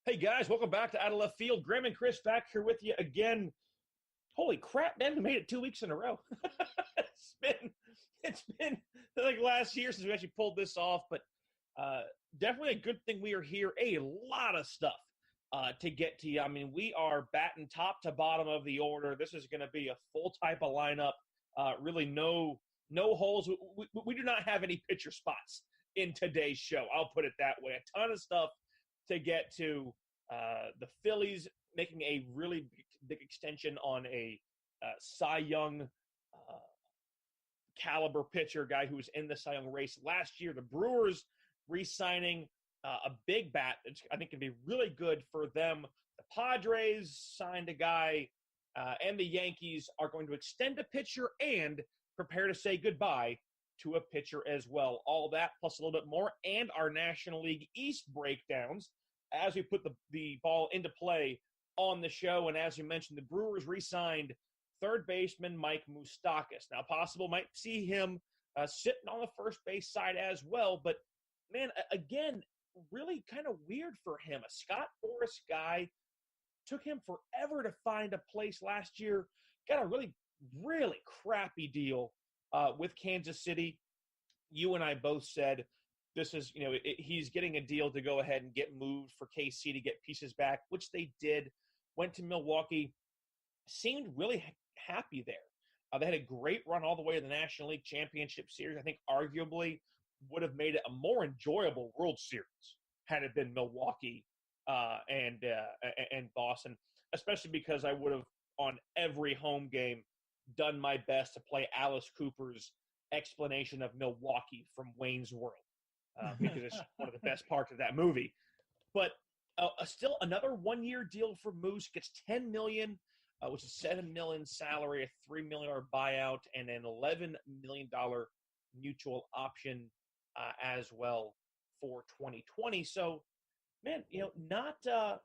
Hey guys, welcome back to Out of Left Field. Graham and Chris back here with you again. Holy crap, man, we made it 2 weeks in a row. it's been like last year since we actually pulled this off, but definitely a good thing we are here. A lot of stuff to get to you. I mean, we are batting top to bottom of the order. This is going to be a full type of lineup. Really no holes. We do not have any pitcher spots in today's show. I'll put it that way. A ton of stuff to get to. The Phillies making a really big extension on a Cy Young caliber pitcher, guy who was in the Cy Young race last year. The Brewers re-signing a big bat that I think can be really good for them. The Padres signed a guy, and the Yankees are going to extend a pitcher and prepare to say goodbye to a pitcher as well. All that plus a little bit more, and our National League East breakdowns as we put the ball into play on the show. And as you mentioned, the Brewers re-signed third baseman Mike Moustakas. Now, possible might see him sitting on the first base side as well. But, man, again, really kind of weird for him. A Scott Boras guy. Took him forever to find a place last year. Got a really, really crappy deal with Kansas City. You and I both said this is, he's getting a deal to go ahead and get moved for KC to get pieces back, which they did. Went to Milwaukee. Seemed really happy there. They had a great run all the way to the National League Championship Series. I think arguably would have made it a more enjoyable World Series had it been Milwaukee and Boston, especially because I would have, on every home game, done my best to play Alice Cooper's explanation of Milwaukee from Wayne's World. Because it's one of the best parts of that movie. But still another one-year deal for Moose. Gets $10 million, which is $7 million salary, a $3 million buyout, and an $11 million mutual option as well for 2020. So, man, not the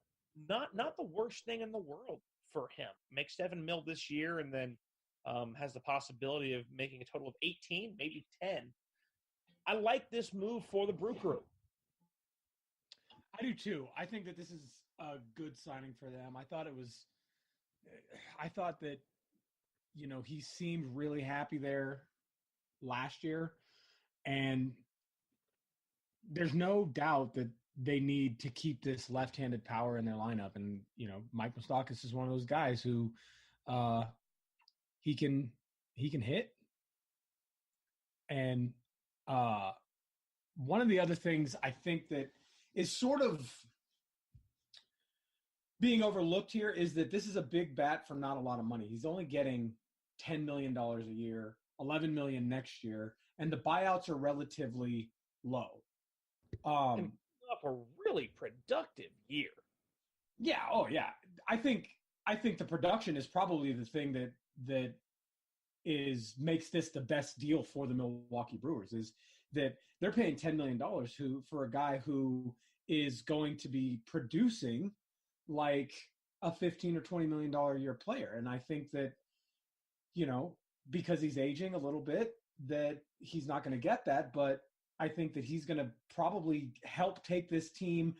worst thing in the world for him. Makes $7 million this year, and then has the possibility of making a total of 18, maybe 10. I like this move for the Brew Crew. I do too. I think that this is a good signing for them. I thought that, he seemed really happy there last year. And there's no doubt that they need to keep this left-handed power in their lineup. And, Mike Moustakas is one of those guys who he can hit. And one of the other things I think that is sort of being overlooked here is that this is a big bat for not a lot of money. He's only getting $10 million a year, $11 million next year, and the buyouts are relatively low. And up a really productive year. Yeah. Oh, yeah. I think the production is probably the thing that makes this the best deal for the Milwaukee Brewers, is that they're paying $10 million for a guy who is going to be producing like a $15 or $20 million a year player. And I think that, because he's aging a little bit, that he's not going to get that, but I think that he's going to probably help take this team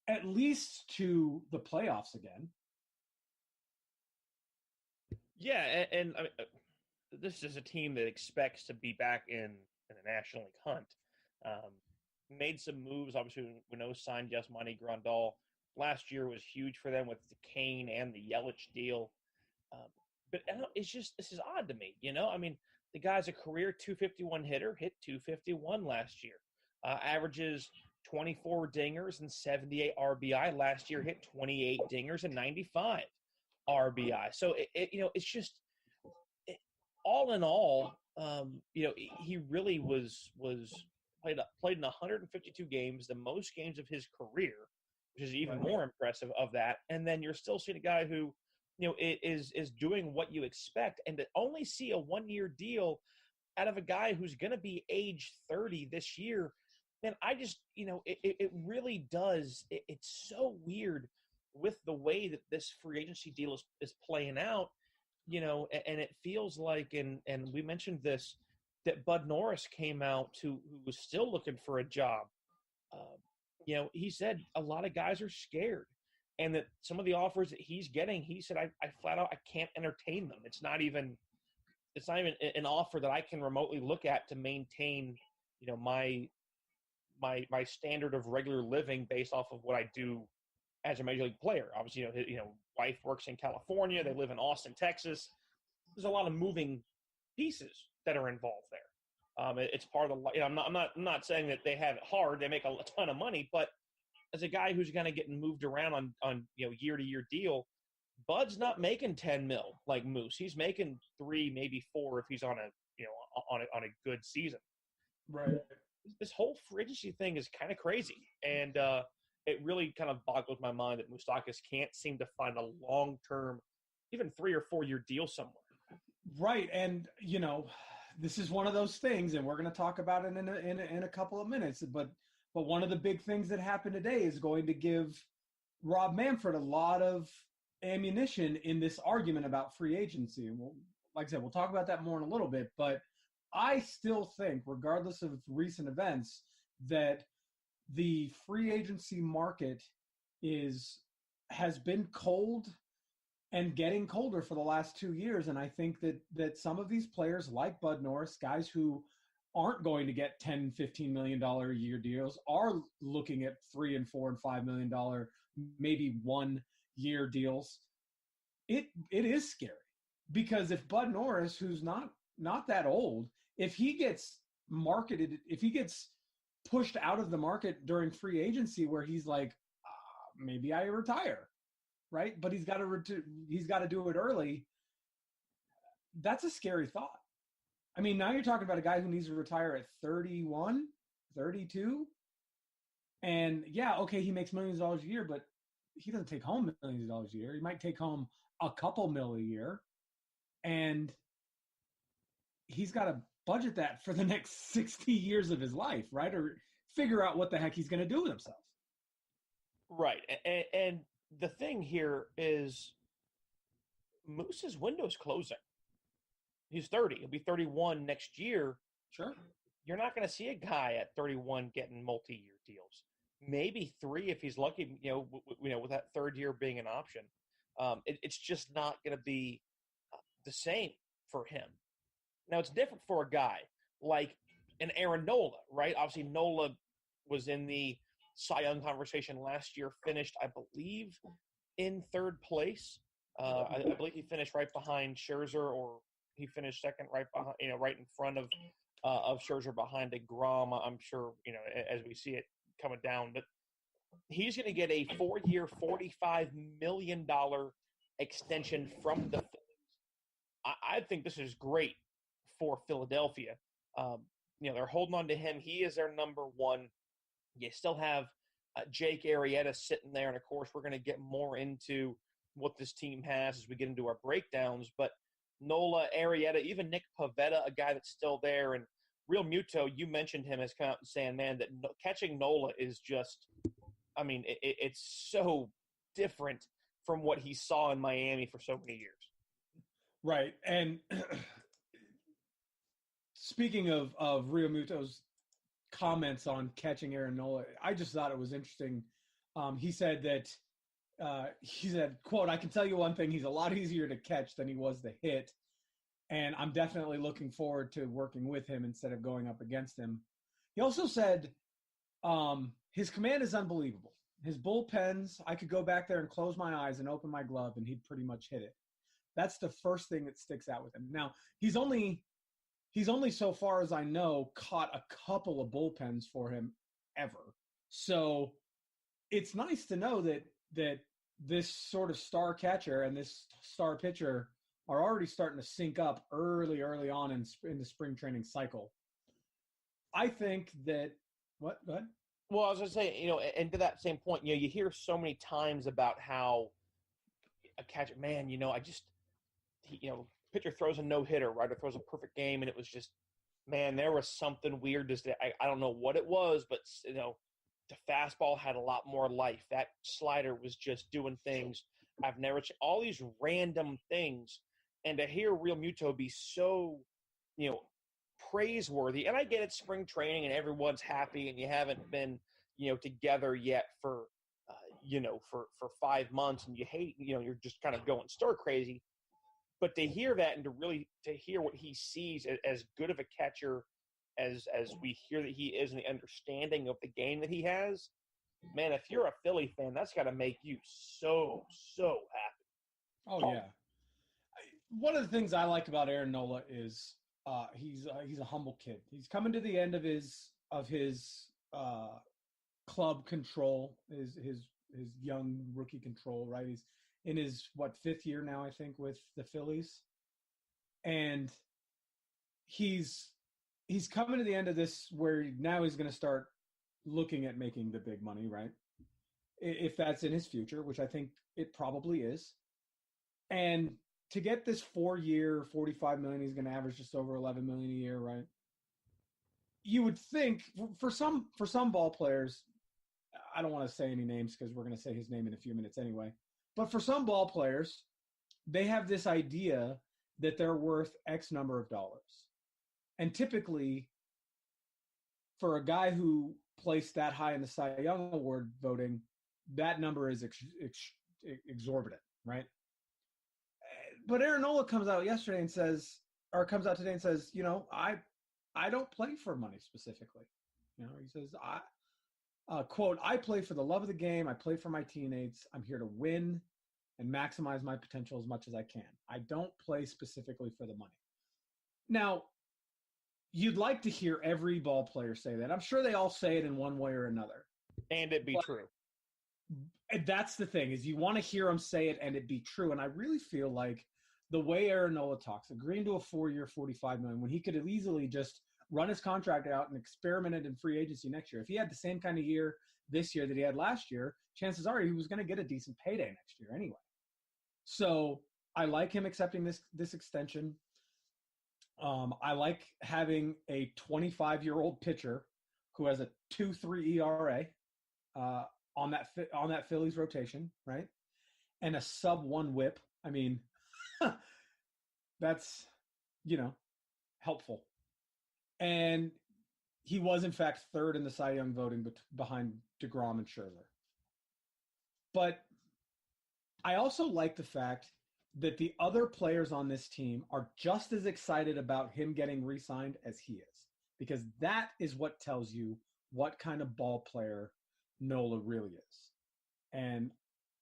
at least to the playoffs again. Yeah, and I mean, this is a team that expects to be back in the National League hunt. Made some moves. Obviously, we know signed Yasmani Grandal. Last year was huge for them with the Kane and the Yelich deal. But it's just, this is odd to me. I mean, the guy's a career 251 hitter, hit 251 last year. Averages 24 dingers and 78 RBI. Last year hit 28 dingers and 95 RBI. So, it's just – all in all, he really was played in 152 games, the most games of his career, which is even more impressive of that. And then you're still seeing a guy who, is doing what you expect. And to only see a one-year deal out of a guy who's going to be age 30 this year, man, I just, it really does. It's so weird with the way that this free agency deal is playing out. And it feels like, and we mentioned this, that Bud Norris came out who was still looking for a job. he said a lot of guys are scared, and that some of the offers that he's getting, he said, I flat out, I can't entertain them. It's not even an offer that I can remotely look at to maintain, my standard of regular living based off of what I do as a major league player. Obviously, wife works in California. They live in Austin, Texas. There's a lot of moving pieces that are involved there. It's part of the. I'm not saying that they have it hard. They make a ton of money, but as a guy who's kind of getting moved around on year to year deal, Bud's not making 10 mil like Moose. He's making 3, maybe 4 if he's on a good season. Right. This whole free agency thing is kind of crazy, and it really kind of boggles my mind that Moustakas can't seem to find a long-term, even 3 or 4 year deal somewhere. Right, and this is one of those things, and we're going to talk about it in a couple of minutes. But one of the big things that happened today is going to give Rob Manfred a lot of ammunition in this argument about free agency. And like I said, we'll talk about that more in a little bit. But I still think, regardless of recent events, that the free agency market has been cold and getting colder for the last 2 years. And I think that some of these players like Bud Norris, guys who aren't going to get $10, $15 million a year deals, are looking at $3 and $4 and $5 million, maybe 1 year deals. It is scary, because if Bud Norris, who's not that old, if he gets marketed, if he gets pushed out of the market during free agency where he's like, maybe I retire, right? But he's got to do it early. That's a scary thought. I mean, now you're talking about a guy who needs to retire at 31, 32. And yeah, okay, he makes millions of dollars a year, but he doesn't take home millions of dollars a year. He might take home a couple mil a year. And he's got to budget that for the next 60 years of his life, right? Or figure out what the heck he's going to do with himself. Right. And the thing here is Moose's window's closing. He's 30. He'll be 31 next year. Sure. You're not going to see a guy at 31 getting multi-year deals. Maybe 3 if he's lucky, with that third year being an option. It's just not going to be the same for him. Now, it's different for a guy like an Aaron Nola, right? Obviously, Nola was in the Cy Young conversation last year, finished, I believe, in 3rd place. I believe he finished right behind Scherzer, or he finished second right behind, right in front of Scherzer behind DeGrom. I'm sure, as we see it coming down. But he's going to get a 4-year, $45 million extension from the Phillies. I think this is great for Philadelphia. They're holding on to him. He is their number one. You still have Jake Arrieta sitting there. And, of course, we're going to get more into what this team has as we get into our breakdowns. But Nola, Arrieta, even Nick Pivetta, a guy that's still there. And Real Muto, you mentioned him as kind of saying, man, that catching Nola is just – it's so different from what he saw in Miami for so many years. Right. And speaking of Real Muto's comments on catching Aaron Nola, I just thought it was interesting. He said that quote, "I can tell you one thing, he's a lot easier to catch than he was to hit. And I'm definitely looking forward to working with him instead of going up against him." He also said his command is unbelievable. His bullpens, I could go back there and close my eyes and open my glove and he'd pretty much hit it. That's the first thing that sticks out with him. Now, he's only so far as I know caught a couple of bullpens for him ever. So it's nice to know that this sort of star catcher and this star pitcher are already starting to sync up early on in the spring training cycle. I think that what? Go ahead. Well, I was going to say, and to that same point, you hear so many times about how a catcher, man, pitcher throws a no-hitter, right, or throws a perfect game, and it was just, man, there was something weird. I don't know what it was, but, the fastball had a lot more life. That slider was just doing things I've never – all these random things. And to hear Real Muto be so, praiseworthy, and I get it, spring training, and everyone's happy, and you haven't been, together yet for, for 5 months, and you hate, you're just kind of going stir crazy. But to hear that and to hear what he sees as good of a catcher as we hear that he is, and the understanding of the game that he has, man, if you're a Philly fan, that's got to make you so happy. Oh yeah. One of the things I like about Aaron Nola is he's a humble kid. He's coming to the end of his club control, his young rookie control, right? He's in his 5th year now, I think, with the Phillies, and he's coming to the end of this where now he's going to start looking at making the big money, right? If that's in his future, which I think it probably is. And to get this 4-year, $45 million, he's going to average just over $11 million a year, right? You would think for some ball players, I don't want to say any names because we're going to say his name in a few minutes anyway. But for some ball players, they have this idea that they're worth X number of dollars. And typically, for a guy who placed that high in the Cy Young Award voting, that number is exorbitant, right? But Aaron Nola comes out today and says, I don't play for money specifically. He says, quote, I play for the love of the game. I play for my teammates. I'm here to win and maximize my potential as much as I can. I don't play specifically for the money. Now, you'd like to hear every ball player say that. I'm sure they all say it in one way or another. And it be true. And that's the thing, is you want to hear them say it and it be true. And I really feel like the way Aaron Nola talks, agreeing to a 4-year, $45 million, when he could have easily just run his contract out and experimented in free agency next year. If he had the same kind of year this year that he had last year, chances are he was going to get a decent payday next year anyway. So I like him accepting this extension. I like having a 25-year-old pitcher who has a 2.3 ERA on that Phillies rotation, right? And a sub-1 WHIP. I mean, that's helpful. And he was, in fact, third in the Cy Young voting behind DeGrom and Scherzer. But I also like the fact that the other players on this team are just as excited about him getting re-signed as he is, because that is what tells you what kind of ball player Nola really is. And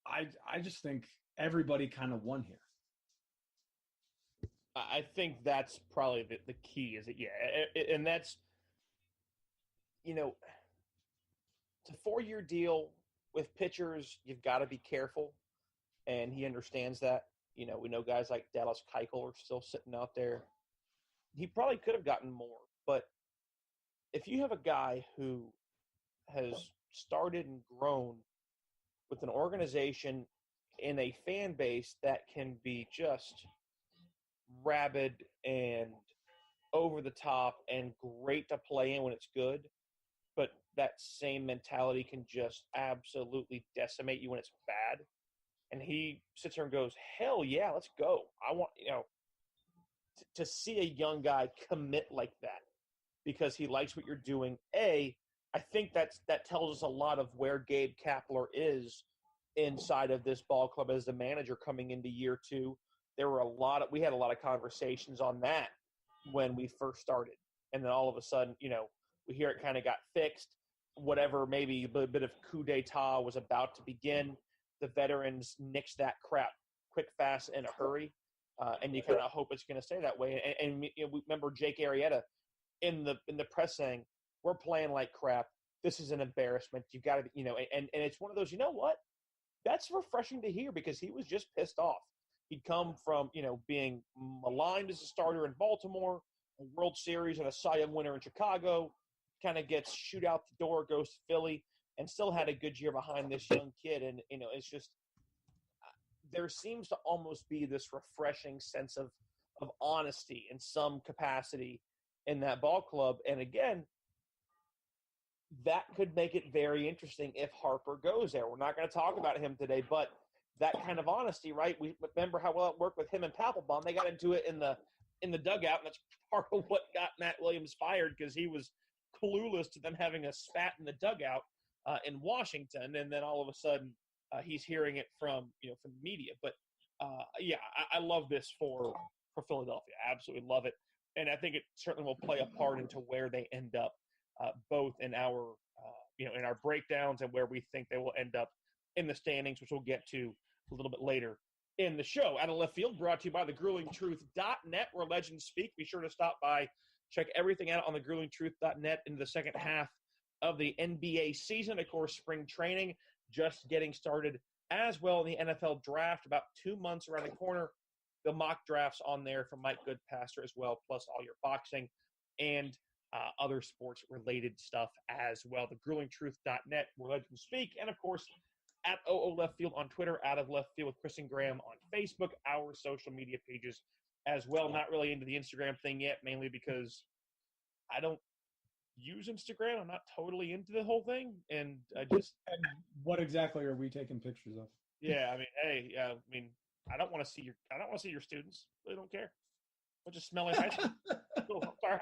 I just think everybody kind of won here. I think that's probably the key, is that, and that's, it's a 4-year deal with pitchers. You've got to be careful, and he understands that. We know guys like Dallas Keuchel are still sitting out there. He probably could have gotten more, but if you have a guy who has started and grown with an organization in a fan base that can be just rabid and over the top and great to play in when it's good, but that same mentality can just absolutely decimate you when it's bad. And he sits here and goes, hell yeah, let's go. I want, to see a young guy commit like that because he likes what you're doing. I think that tells us a lot of where Gabe Kapler is inside of this ball club as the manager coming into year 2. We had a lot of conversations on that when we first started. And then all of a sudden, we hear it kind of got fixed. Whatever, maybe a bit of coup d'etat was about to begin. The veterans nixed that crap quick, fast, in a hurry. And you kind of hope it's going to stay that way. And we remember Jake Arrieta in the press saying, we're playing like crap. This is an embarrassment. You've got to, and it's one of those, what? That's refreshing to hear, because he was just pissed off. He'd come from, being maligned as a starter in Baltimore, a World Series and a Cy Young winner in Chicago, kind of gets shoot out the door, goes to Philly, and still had a good year behind this young kid. And, it's just there seems to almost be this refreshing sense of honesty in some capacity in that ball club. And again, that could make it very interesting if Harper goes there. We're not going to talk about him today, but that kind of honesty, right? We remember how well it worked with him and Papelbon. They got into it in the dugout, and that's part of what got Matt Williams fired, because he was clueless to them having a spat in the dugout. in Washington, and then all of a sudden he's hearing it from the media. But yeah, I love this for Philadelphia. I absolutely love it, and I think it certainly will play a part into where they end up, both in our in our breakdowns and where we think they will end up in the standings, which we'll get to a little bit later in the show. Out of Left Field, brought to you by thegruelingtruth.net, where legends speak. Be sure to stop by, check everything out on thegruelingtruth.net into the second half of the NBA season. Of course, spring training just getting started as well in the NFL draft, about 2 months around the corner. The mock drafts on there from Mike Goodpaster as well, plus all your boxing and other sports-related stuff as well. Thegruelingtruth.net, where legends speak. And, of course, at OO Left Field on Twitter, Out of Left Field with Chris and Graham on Facebook, our social media pages as well. Not really into the Instagram thing yet, mainly because I don't use Instagram. I'm not totally into the whole thing, and And what exactly are we taking pictures of? Yeah, I mean, hey, I don't want to see your students. They don't care. Bunch of smelly high school. Cool. It's all right.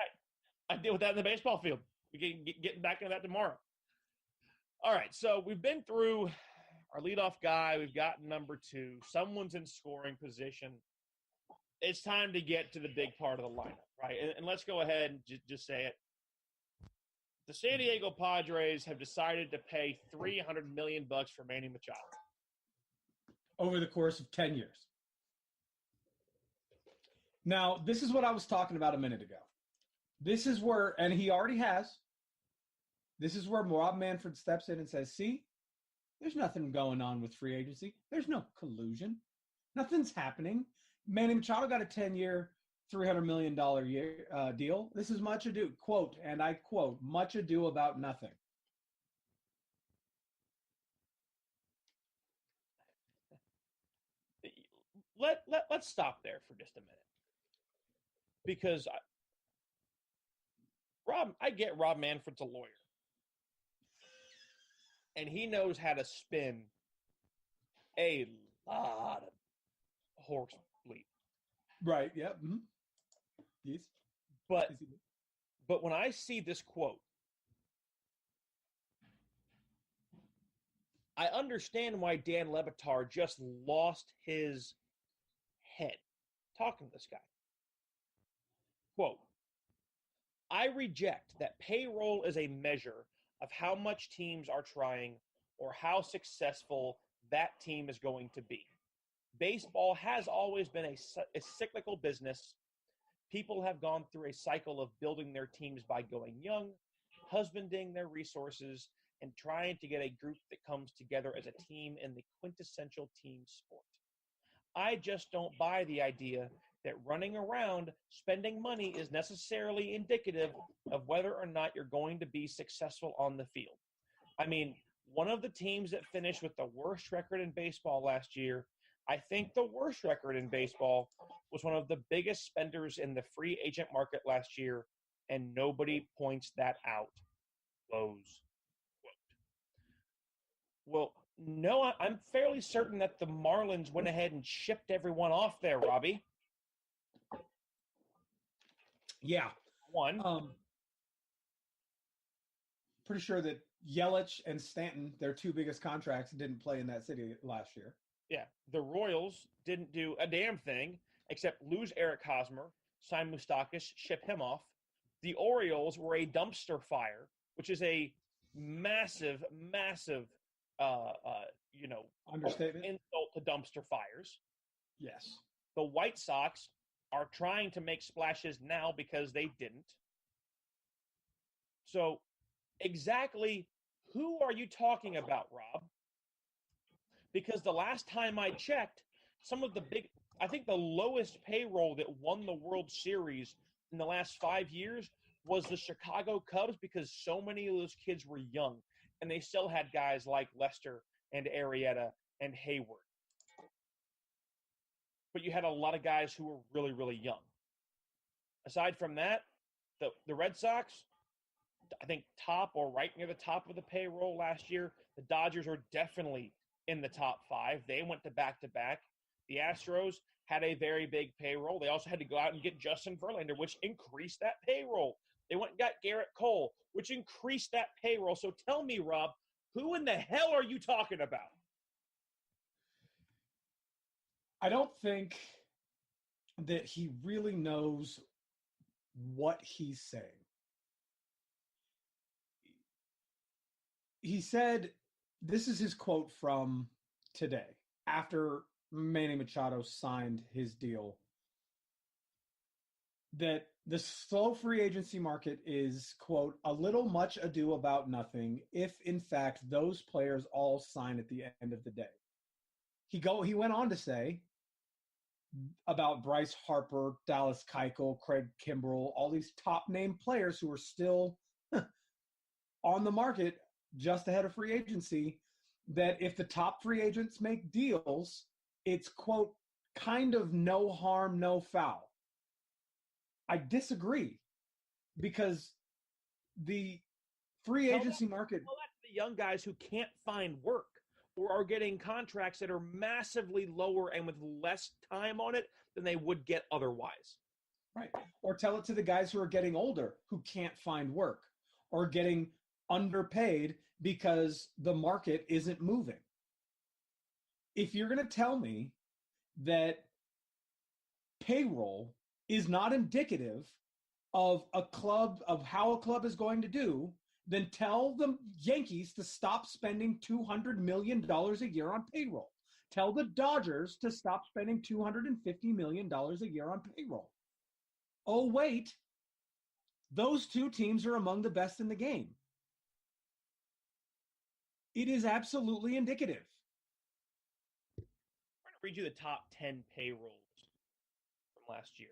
I deal with that in the baseball field. We getting back into that tomorrow. All right, so we've been through our leadoff guy. We've got number 2. Someone's in scoring position. It's time to get to the big part of the lineup, right? And let's go ahead and just say it. The San Diego Padres have decided to pay $300 million for Manny Machado over the course of 10 years. Now, this is what I was talking about a minute ago. This is where, and he already has, this is where Rob Manfred steps in and says, see, there's nothing going on with free agency. There's no collusion. Nothing's happening. Manny Machado got a 10-year, $300 million deal. This is much ado, quote, and I quote, much ado about nothing. Let's stop there for just a minute. Because I get Rob Manfred's a lawyer. And he knows how to spin a lot of horse bleep. Right, yeah. Mm-hmm. Yes. But when I see this quote, I understand why Dan Le Batard just lost his head talking to this guy. Quote, I reject that payroll is a measure of how much teams are trying or how successful that team is going to be. Baseball has always been a cyclical business. People have gone through a cycle of building their teams by going young, husbanding their resources, and trying to get a group that comes together as a team in the quintessential team sport. I just don't buy the idea that running around spending money is necessarily indicative of whether or not you're going to be successful on the field. I mean, one of the teams that finished with the worst record in baseball last year, I think the worst record in baseball, was one of the biggest spenders in the free agent market last year, and nobody points that out. Close quote. Well, no, I'm fairly certain that the Marlins went ahead and shipped everyone off there, Robbie. Yeah. One. Pretty sure that Yelich and Stanton, their 2 biggest contracts, didn't play in that city last year. Yeah. The Royals didn't do a damn thing except lose Eric Hosmer, sign Moustakas, ship him off. The Orioles were a dumpster fire, which is a massive, massive, understatement, insult to dumpster fires. Yes. The White Sox are trying to make splashes now because they didn't. So exactly who are you talking about, Rob? Because the last time I checked, I think the lowest payroll that won the World Series in the last 5 years was the Chicago Cubs, because so many of those kids were young and they still had guys like Lester and Arrieta and Hayward. But you had a lot of guys who were really, really young. Aside from that, the Red Sox, I think top or right near the top of the payroll last year. The Dodgers were definitely in the top 5. They went to back-to-back. The Astros had a very big payroll. They also had to go out and get Justin Verlander, which increased that payroll. They went and got Garrett Cole, which increased that payroll. So tell me, Rob, Who in the hell are you talking about? I don't think that he really knows what he's saying. He said, this is his quote from today, after Manny Machado signed his deal, that the slow free agency market is, quote, a little much ado about nothing if, in fact, those players all sign at the end of the day. He went on to say about Bryce Harper, Dallas Keuchel, Craig Kimbrell, all these top-name players who are still on the market just ahead of free agency, that if the top free agents make deals, it's, quote, kind of no harm, no foul. I disagree, because the free agency market... Well, that's the young guys who can't find work or are getting contracts that are massively lower and with less time on it than they would get otherwise. Right. Or tell it to the guys who are getting older, who can't find work, or getting underpaid because the market isn't moving. If you're going to tell me that payroll is not indicative of a club, of how a club is going to do, then tell the Yankees to stop spending $200 million a year on payroll. Tell the Dodgers to stop spending $250 million a year on payroll. Oh, wait, those two teams are among the best in the game. It is absolutely indicative. I'm going to read you the top 10 payrolls from last year.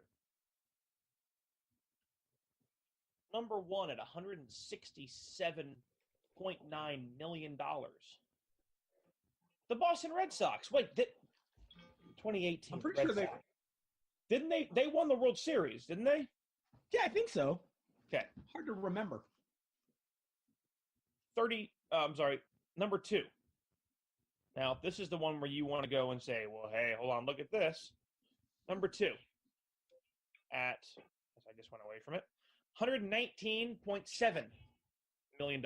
Number one at $167.9 million. The Boston Red Sox. Wait, 2018. I'm pretty Red sure Sox. Didn't they? They won the World Series, didn't they? Yeah, I think so. Okay. Hard to remember. Number two. Now, this is the one where you want to go and say, well, hey, hold on, look at this. Number two I just went away from it. $119.7 million.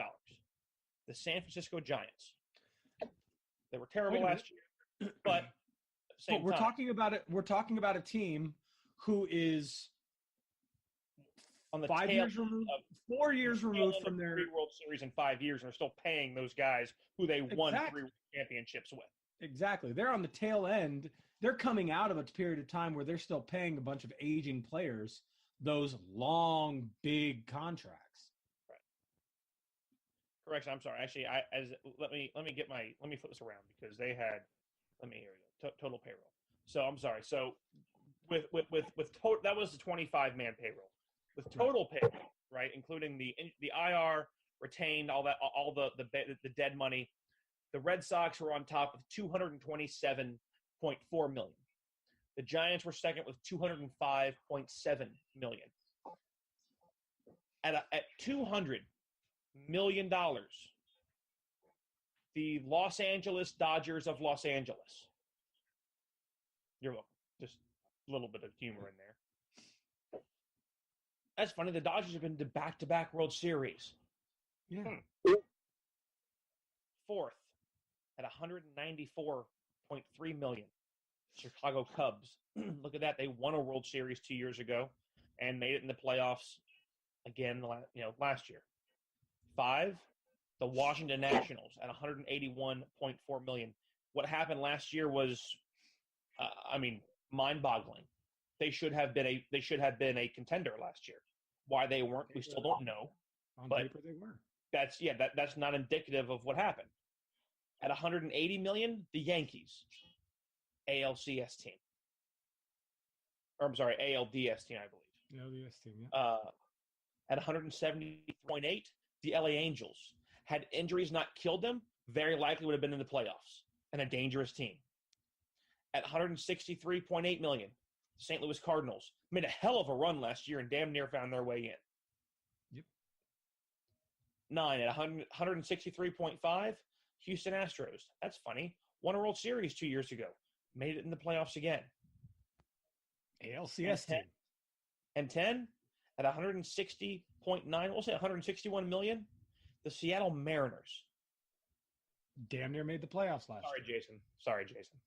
The San Francisco Giants. They were terrible last year, but at the same we're time, talking about it. We're talking about a team who is on the 5 years removed, 4 years removed from their World Series in 5 years, and they're still paying those guys who they won 3 championships with. Exactly. They're on the tail end. They're coming out of a period of time where they're still paying a bunch of aging players those long, big contracts. Right. Correction. I'm sorry. Actually, let me flip this around, because they had. Here we go. Total payroll. So I'm sorry. So with total, that was the 25-man payroll. With total payroll, right, including the IR, retained, all the dead money, the Red Sox were on top with $227.4 million. The Giants were second with $205.7 million. At $200 million, the Los Angeles Dodgers of Los Angeles. You're welcome. Just a little bit of humor in there. That's funny. The Dodgers have been to back-to-back World Series. Yeah. Fourth at $194.3 million. Chicago Cubs. Look at that. They won a World Series 2 years ago and made it in the playoffs again last year. 5, the Washington Nationals at $181.4 million. What happened last year was, mind-boggling. They should have been a contender last year. Why they weren't, we still don't know. On but paper, they were. That's not indicative of what happened. At $180 million, the Yankees, ALCS team. Or I'm sorry, ALDS team, I believe. ALDS team, yeah. At $170.8, the LA Angels. Had injuries not killed them, very likely would have been in the playoffs and a dangerous team. At $163.8 million, St. Louis Cardinals made a hell of a run last year and damn near found their way in. Yep. 9 at $163.5, Houston Astros. That's funny. Won a World Series 2 years ago. Made it in the playoffs again. ALCS team. And 10 at $160.9, we'll say $161 million, the Seattle Mariners. damn near made the playoffs last year. Sorry, Jason.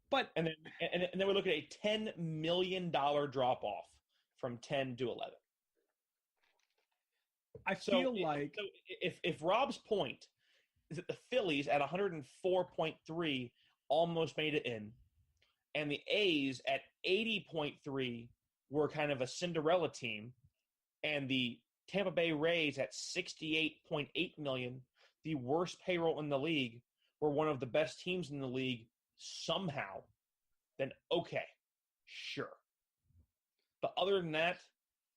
But and then we're looking at a $10 million drop off from 10 to 11. I feel like if Rob's point is that the Phillies at 104.3 almost made it in, and the A's at 80.3 were kind of a Cinderella team, and the Tampa Bay Rays at 68.8 million, the worst payroll in the league, were one of the best teams in the league somehow, then okay, sure. But other than that,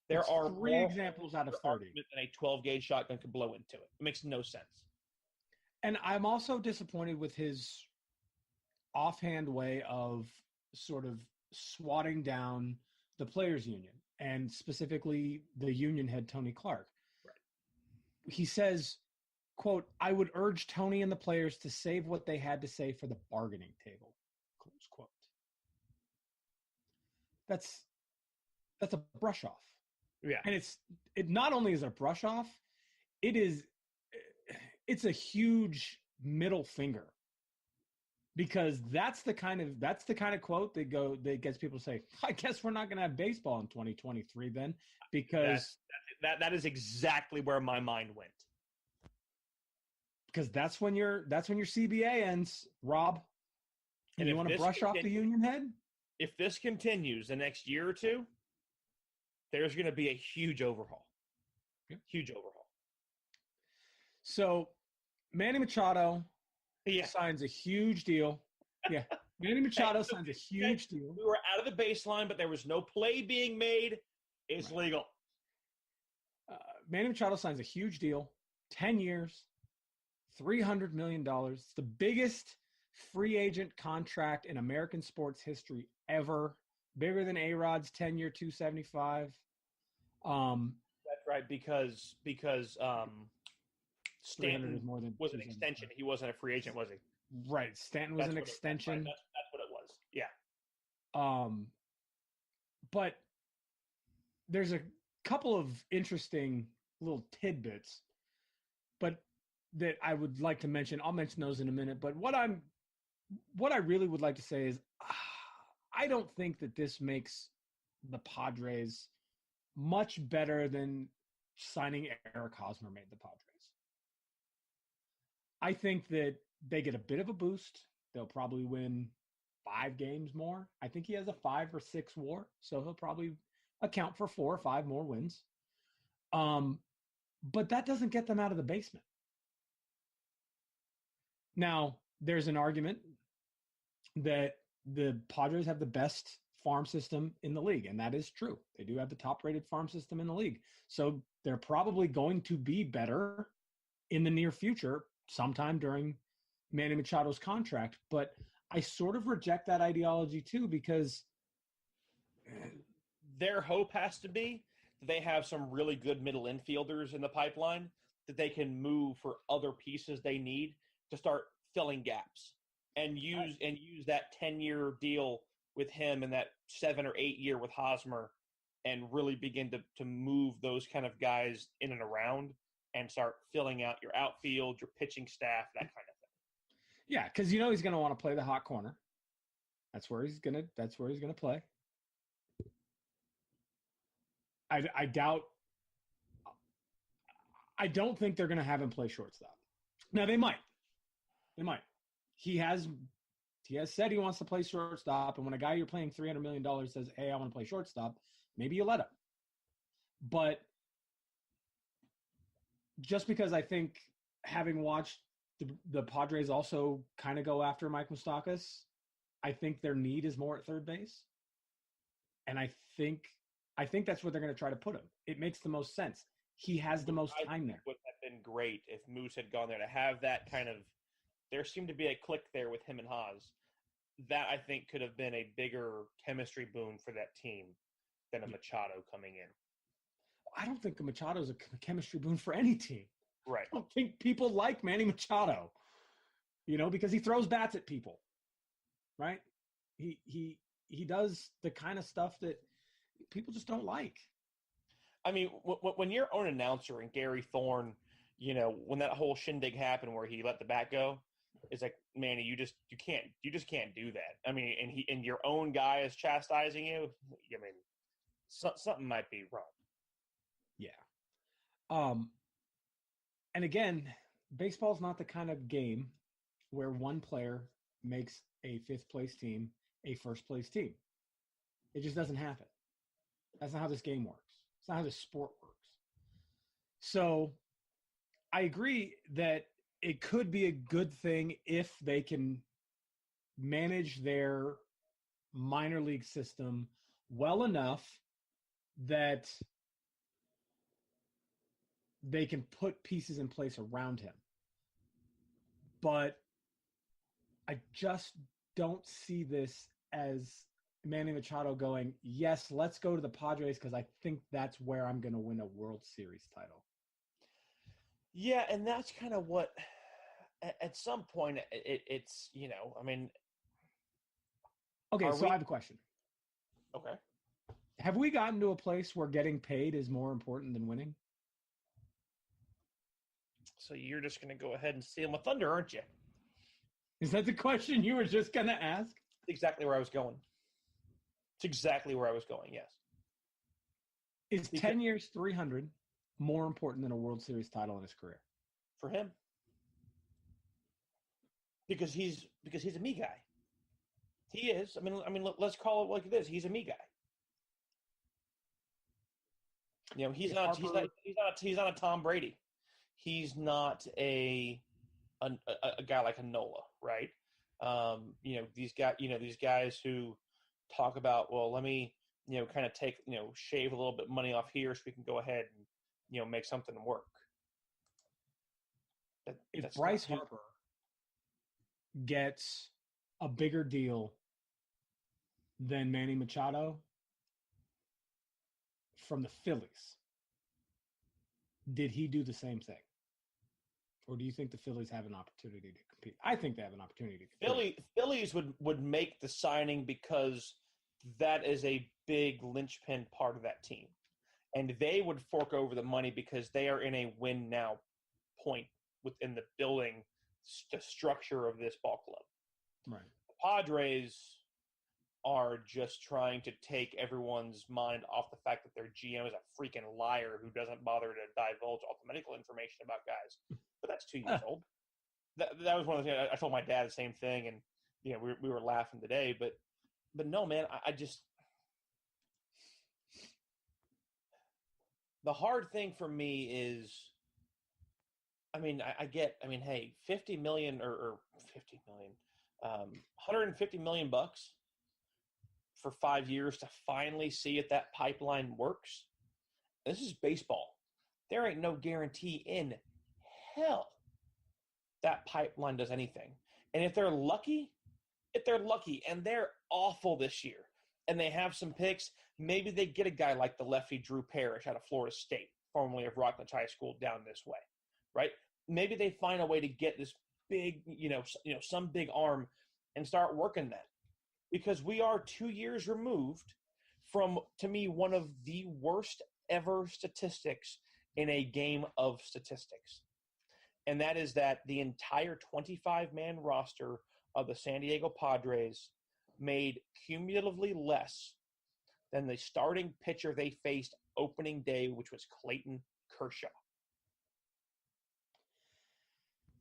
there are 3 examples out of 30 than a 12-gauge shotgun could blow into it. It makes no sense. And I'm also disappointed with his offhand way of sort of swatting down the players' union, and specifically the union head, Tony Clark. Right. He says, quote, "I would urge Tony and the players to save what they had to say for the bargaining table," close quote. That's a brush off. Yeah. And it not only is a brush off, it's a huge middle finger, because that's the kind of quote that gets people to say, I guess we're not going to have baseball in 2023 then, because that is exactly where my mind went. Because that's when your CBA ends, Rob. And you want to brush off the union head? If this continues the next year or two, there's going to be a huge overhaul. Yeah. Huge overhaul. So Manny Machado signs a huge deal. Yeah. Manny Machado signs a huge deal. We were out of the baseline, but there was no play being made. It's legal. Manny Machado signs a huge deal. 10 years, $300 million. It's the biggest free agent contract in American sports history ever. Bigger than A-Rod's 10-year, $275. That's right, because Stanton was an extension. He wasn't a free agent, was he? Right. Stanton was an extension. That's what it was. Yeah. But there's a couple of interesting little tidbits, but that I would like to mention. I'll mention those in a minute. But what I really would like to say is, I don't think that this makes the Padres much better than signing Eric Hosmer made the Padres. I think that they get a bit of a boost. They'll probably win 5 games more. I think he has a 5 or 6 WAR, so he'll probably account for 4 or 5 more wins. But that doesn't get them out of the basement. Now, there's an argument that the Padres have the best farm system in the league, and that is true. They do have the top-rated farm system in the league. So they're probably going to be better in the near future, sometime during Manny Machado's contract. But I sort of reject that ideology too, because their hope has to be that they have some really good middle infielders in the pipeline that they can move for other pieces they need to start filling gaps, and use that 10-year deal with him and that 7 or 8 year with Hosmer, and really begin to move those kind of guys in and around and start filling out your outfield, your pitching staff, that kind of thing. Yeah, because he's going to want to play the hot corner. That's where he's gonna play. I don't think they're gonna have him play shortstop. Now they might. He has said he wants to play shortstop, and when a guy you're paying $300 million says, "Hey, I want to play shortstop," maybe you let him. But just because I think, having watched the Padres also kind of go after Mike Moustakas, I think their need is more at third base, and I think that's where they're going to try to put him. It makes the most sense. He has the most time there. Would have been great if Moose had gone there, to have that kind of. There seemed to be a click there with him and Haas. That, I think, could have been a bigger chemistry boon for that team than a Machado coming in. I don't think Machado is a chemistry boon for any team. Right. I don't think people like Manny Machado, because he throws bats at people, right? He does the kind of stuff that people just don't like. I mean, when your own announcer and Gary Thorne, when that whole shindig happened where he let the bat go, it's like, Manny, you just can't do that. I mean, and your own guy is chastising you. I mean, something might be wrong. Yeah. And again, baseball's not the kind of game where one player makes a fifth place team a first place team. It just doesn't happen. That's not how this game works. It's not how this sport works. So I agree that it could be a good thing if they can manage their minor league system well enough that they can put pieces in place around him. But I just don't see this as Manny Machado going, yes, let's go to the Padres because I think that's where I'm going to win a World Series title. Yeah, and that's kind of what, at some point, it's, I mean. Okay, so I have a question. Okay. Have we gotten to a place where getting paid is more important than winning? So you're just going to go ahead and steal my thunder, aren't you? Is that the question you were just going to ask? Exactly where I was going. It's exactly where I was going, yes. Is 10 years, 300 more important than a World Series title in his career? For him. Because he's a me guy. He is. I mean, let's call it like it is. He's a me guy. He's not a Tom Brady. He's not a guy like a Nola, right? These guys who talk about, well, let me, kind of take, shave a little bit of money off here so we can go ahead and, make something work. If Bryce Harper gets a bigger deal than Manny Machado from the Phillies, did he do the same thing? Or do you think the Phillies have an opportunity to compete? I think they have an opportunity to compete. Phillies would make the signing because that is a big linchpin part of that team. And they would fork over the money because they are in a win-now point within the building, the structure of this ball club. Right. The Padres are just trying to take everyone's mind off the fact that their GM is a freaking liar who doesn't bother to divulge all the medical information about guys. But that's 2 years old. That was one of the things. I told my dad the same thing, and we were laughing today. But no, man, I just the hard thing for me is, hey, 50 million or 50 million, 150 million bucks for 5 years to finally see if that pipeline works. This is baseball. There ain't no guarantee in hell that pipeline does anything. And if they're lucky, and they're awful this year, and they have some picks, maybe they get a guy like the lefty Drew Parrish out of Florida State, formerly of Rockledge High School, down this way, right? Maybe they find a way to get this big, some big arm and start working that. Because we are 2 years removed from, to me, one of the worst ever statistics in a game of statistics. And that is that the entire 25-man roster of the San Diego Padres made cumulatively less than the starting pitcher they faced opening day, which was Clayton Kershaw.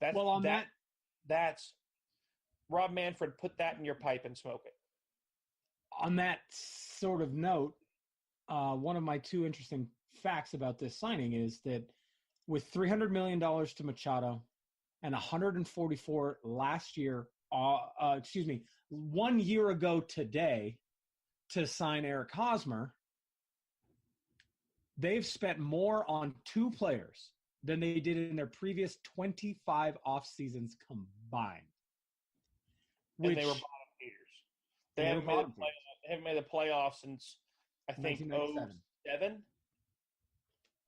That's Rob Manfred, put that in your pipe and smoke it. On that sort of note, one of my two interesting facts about this signing is that with $300 million to Machado and 144 last year, 1 year ago today to sign Eric Hosmer, they've spent more on two players than they did in their previous 25 off seasons combined. And they were bottom feeders. They haven't made the playoffs since, I think, 2007.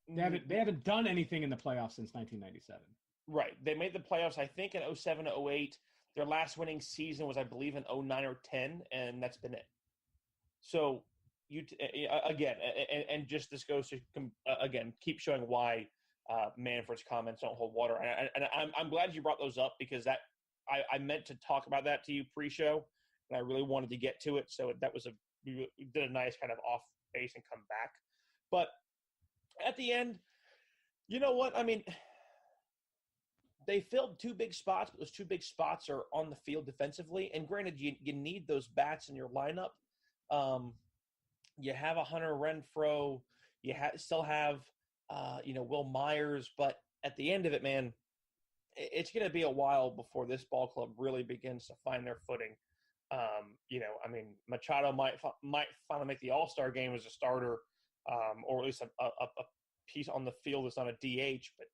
They haven't done anything in the playoffs since 1997. Right. They made the playoffs, I think, in 07, 08. Their last winning season was, I believe, in 09 or 10, and that's been it. So, again, and just this goes to again keep showing why Manfred's comments don't hold water. And I'm glad you brought those up, because that I meant to talk about that to you pre-show, and I really wanted to get to it. So that was we did a nice kind of off base and come back. But at the end, you know what? I mean, they filled two big spots, but those two big spots are on the field defensively. And granted, you need those bats in your lineup. You have a Hunter Renfroe. You still have, Will Myers. But at the end of it, man, it's going to be a while before this ball club really begins to find their footing. Machado might finally make the All-Star game as a starter, or at least a piece on the field that's on a DH. But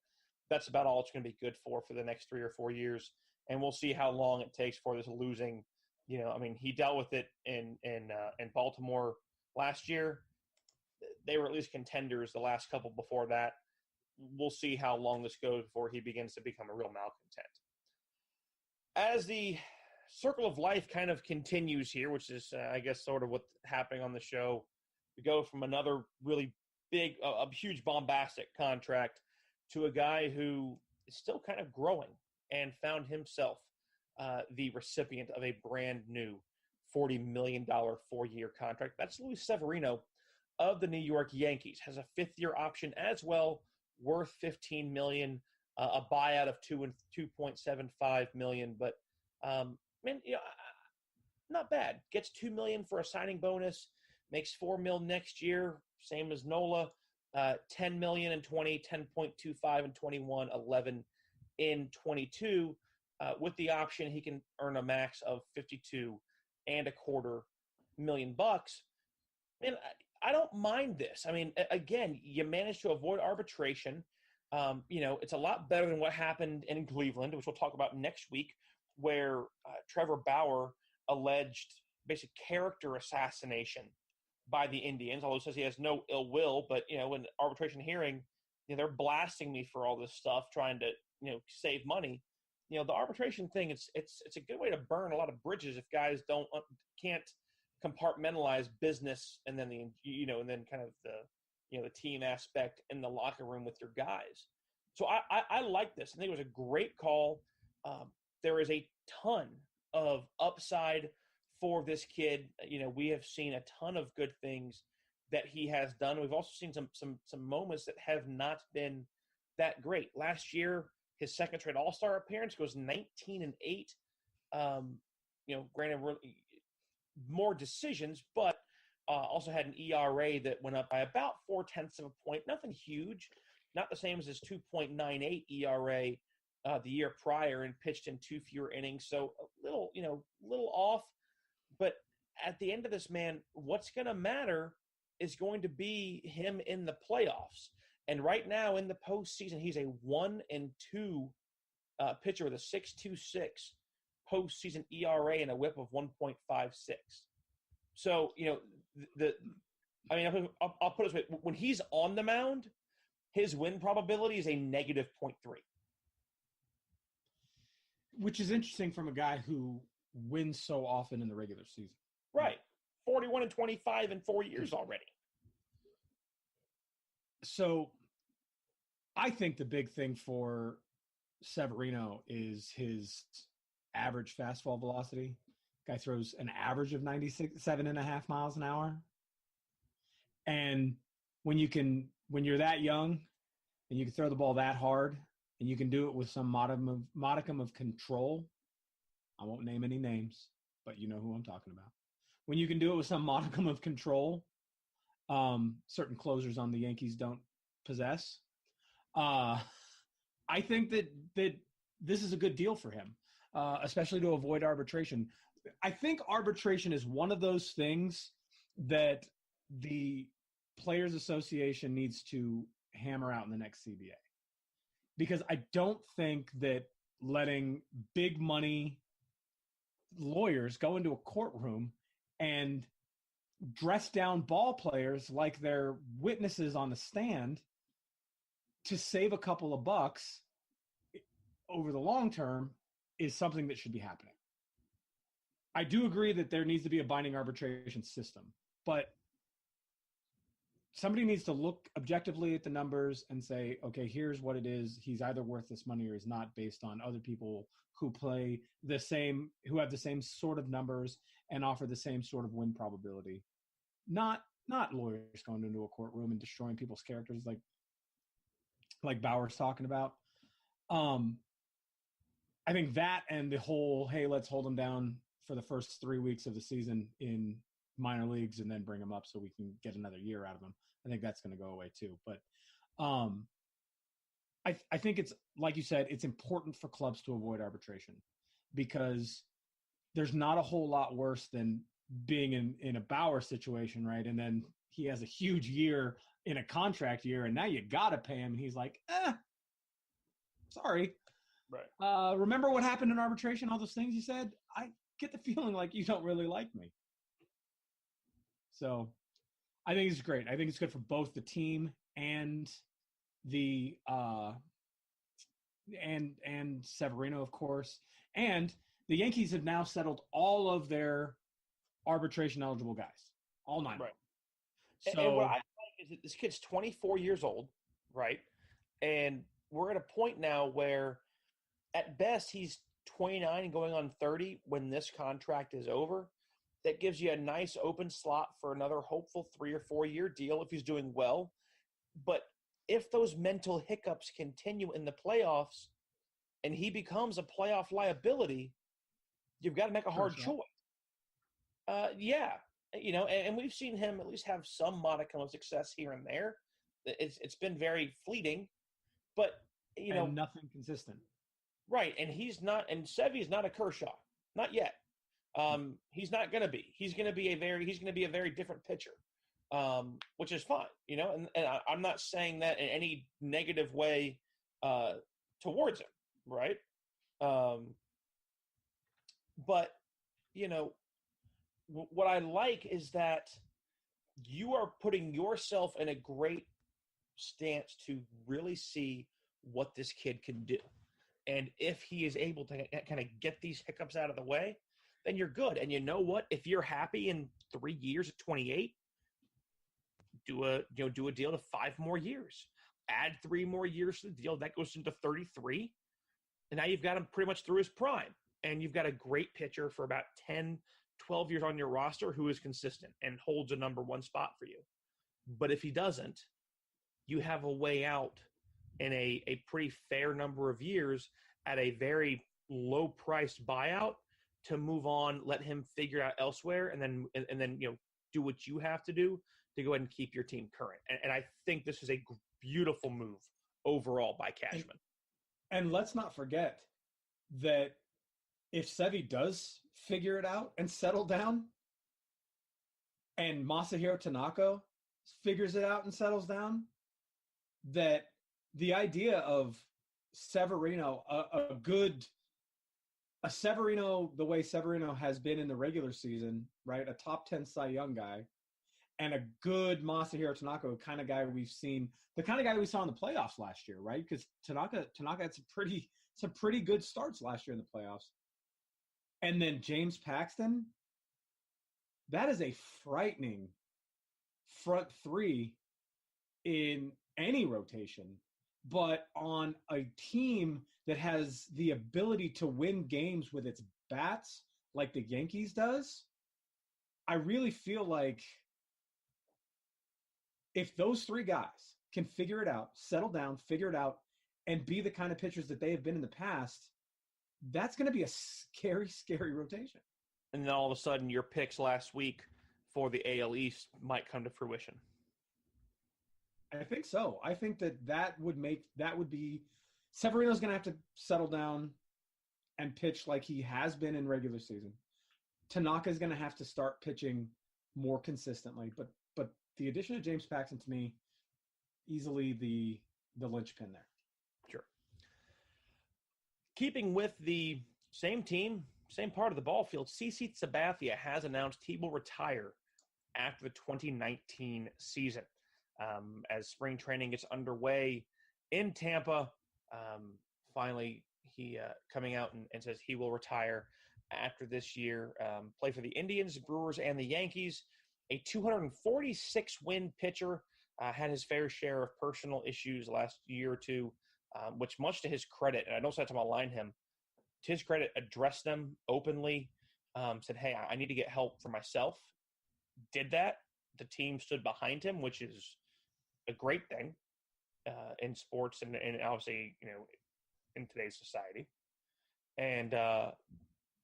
that's about all it's going to be good for the next 3 or 4 years. And we'll see how long it takes for this losing. He dealt with it in Baltimore last year. They were at least contenders the last couple before that. We'll see how long this goes before he begins to become a real malcontent. As the circle of life kind of continues here, which is, I guess, sort of what's happening on the show, we go from another really big, a huge bombastic contract to a guy who is still kind of growing and found himself the recipient of a brand new $40 million 4-year contract. That's Luis Severino of the New York Yankees. Has a 5th-year option as well, worth $15 million, a buyout of $2.75 million. But not bad. Gets $2 million for a signing bonus, makes $4 million next year, same as Nola. 10 million in 20, 10.25 in 21, 11 in 22. With the option, he can earn a max of $52.25 million. And I don't mind this. I mean, again, you managed to avoid arbitration. It's a lot better than what happened in Cleveland, which we'll talk about next week, where Trevor Bauer alleged basic character assassination by the Indians, although it says he has no ill will. But, in the arbitration hearing, they're blasting me for all this stuff, trying to, save money. The arbitration thing, it's a good way to burn a lot of bridges if guys can't compartmentalize business and then and then kind of the team aspect in the locker room with your guys. So I like this. I think it was a great call. There is a ton of upside for this kid. We have seen a ton of good things that he has done. We've also seen some moments that have not been that great. Last year, his second straight All-Star appearance goes 19-8. Granted, more decisions, but also had an ERA that went up by about 0.4 of a point. Nothing huge, not the same as his 2.98 ERA the year prior, and pitched in 2 fewer innings. So a little off. But at the end of this, man, what's going to matter is going to be him in the playoffs. And right now in the postseason, he's a 1-2 pitcher with a 6.26 postseason ERA and a WHIP of 1.56. So, I'll put it this way: when he's on the mound, his win probability is a negative 0.3. Which is interesting from a guy who wins so often in the regular season. Right. 41-25 in 4 years already. So I think the big thing for Severino is his average fastball velocity. Guy throws an average of 97.5 miles an hour. And when you're that young and you can throw the ball that hard and you can do it with some modicum of control, I won't name any names, but you know who I'm talking about. When you can do it with some modicum of control, certain closers on the Yankees don't possess. I think that this is a good deal for him, especially to avoid arbitration. I think arbitration is one of those things that the Players Association needs to hammer out in the next CBA, because I don't think that letting big money lawyers go into a courtroom and dress down ball players like they're witnesses on the stand to save a couple of bucks over the long term is something that should be happening. I do agree that there needs to be a binding arbitration system, but somebody needs to look objectively at the numbers and say, okay, here's what it is. He's either worth this money or he's not, based on other people who play the same, who have the same sort of numbers and offer the same sort of win probability. Not lawyers going into a courtroom and destroying people's characters like Bauer's talking about. I think that, and the whole, hey, let's hold them down for the first 3 weeks of the season in minor leagues and then bring them up so we can get another year out of them. I think that's going to go away too. But I think it's, like you said, it's important for clubs to avoid arbitration, because there's not a whole lot worse than being in a Bauer situation, right? And then he has a huge year in a contract year, and now you got to pay him. And he's like, sorry. Right. Remember what happened in arbitration, all those things you said? I get the feeling like you don't really like me. So I think it's great. I think it's good for both the team and the and Severino, of course. And the Yankees have now settled all of their arbitration eligible guys, all 9. Right. So and what I like is that this kid's 24 years old, right? And we're at a point now where, at best, he's 29 and going on 30 when this contract is over. That gives you a nice open slot for another hopeful 3 or 4 year deal if he's doing well. But if those mental hiccups continue in the playoffs and he becomes a playoff liability, you've got to make a hard choice. Yeah. And we've seen him at least have some modicum of success here and there. It's been very fleeting, but, nothing consistent. Right. And he's not, and Sevy is not a Kershaw, not yet. He's not going to be. He's going to be a very different pitcher, which is fine, And I'm not saying that in any negative way towards him, right? But what I like is that you are putting yourself in a great stance to really see what this kid can do, and if he is able to kind of get these hiccups out of the way, then you're good. And you know what? If you're happy in 3 years at 28, do a deal to 5 more years. Add 3 more years to the deal. That goes into 33. And now you've got him pretty much through his prime. And you've got a great pitcher for about 10, 12 years on your roster who is consistent and holds a number 1 spot for you. But if he doesn't, you have a way out in a pretty fair number of years at a very low-priced buyout to move on, let him figure out elsewhere, and then do what you have to do to go ahead and keep your team current. And I think this is a beautiful move overall by Cashman. And let's not forget that if Sevy does figure it out and settle down, and Masahiro Tanaka figures it out and settles down, that the idea of Severino, a Severino, the way Severino has been in the regular season, right? A top 10 Cy Young guy, and a good Masahiro Tanaka, kind of guy we've seen, the kind of guy we saw in the playoffs last year, right? Because Tanaka had some pretty good starts last year in the playoffs. And then James Paxton, that is a frightening front 3 in any rotation. But on a team that has the ability to win games with its bats like the Yankees does, I really feel like if those 3 guys can figure it out, settle down, figure it out, and be the kind of pitchers that they have been in the past, that's going to be a scary, scary rotation. And then all of a sudden your picks last week for the AL East might come to fruition. I think so. I think that would be Severino's going to have to settle down and pitch like he has been in regular season. Tanaka's going to have to start pitching more consistently, but the addition of James Paxton, to me, easily the linchpin there. Sure. Keeping with the same team, same part of the ball field, CC Sabathia has announced he will retire after the 2019 season. As spring training gets underway in Tampa, finally he coming out and says he will retire after this year, play for the Indians, Brewers, and the Yankees. A 246-win pitcher had his fair share of personal issues last year or two, which much to his credit, and I don't say that to malign him, to his credit, addressed them openly, said, hey, I need to get help for myself. Did that. The team stood behind him, which is a great thing in sports and obviously, in today's society. And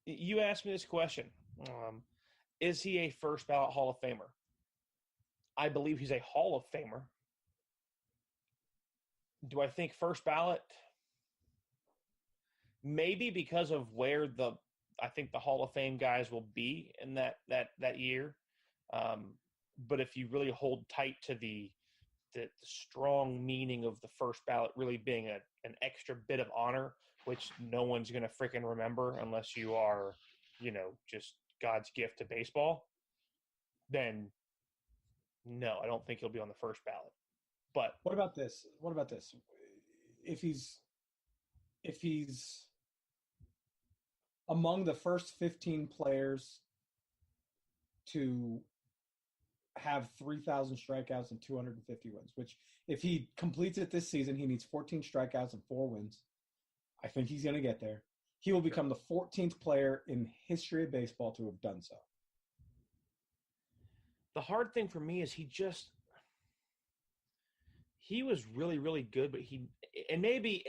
you asked me this question. Is he a first ballot Hall of Famer? I believe he's a Hall of Famer. Do I think first ballot? Maybe because of where I think the Hall of Fame guys will be in that year. But if you really hold tight to the strong meaning of the first ballot really being an extra bit of honor, which no one's going to freaking remember unless you are, just God's gift to baseball, then no, I don't think he'll be on the first ballot. But what about this? If he's among the first 15 players to have 3,000 strikeouts and 250 wins, which if he completes it this season, he needs 14 strikeouts and 4 wins. I think he's going to get there. He will become the 14th player in the history of baseball to have done so. The hard thing for me is he was really, really good, but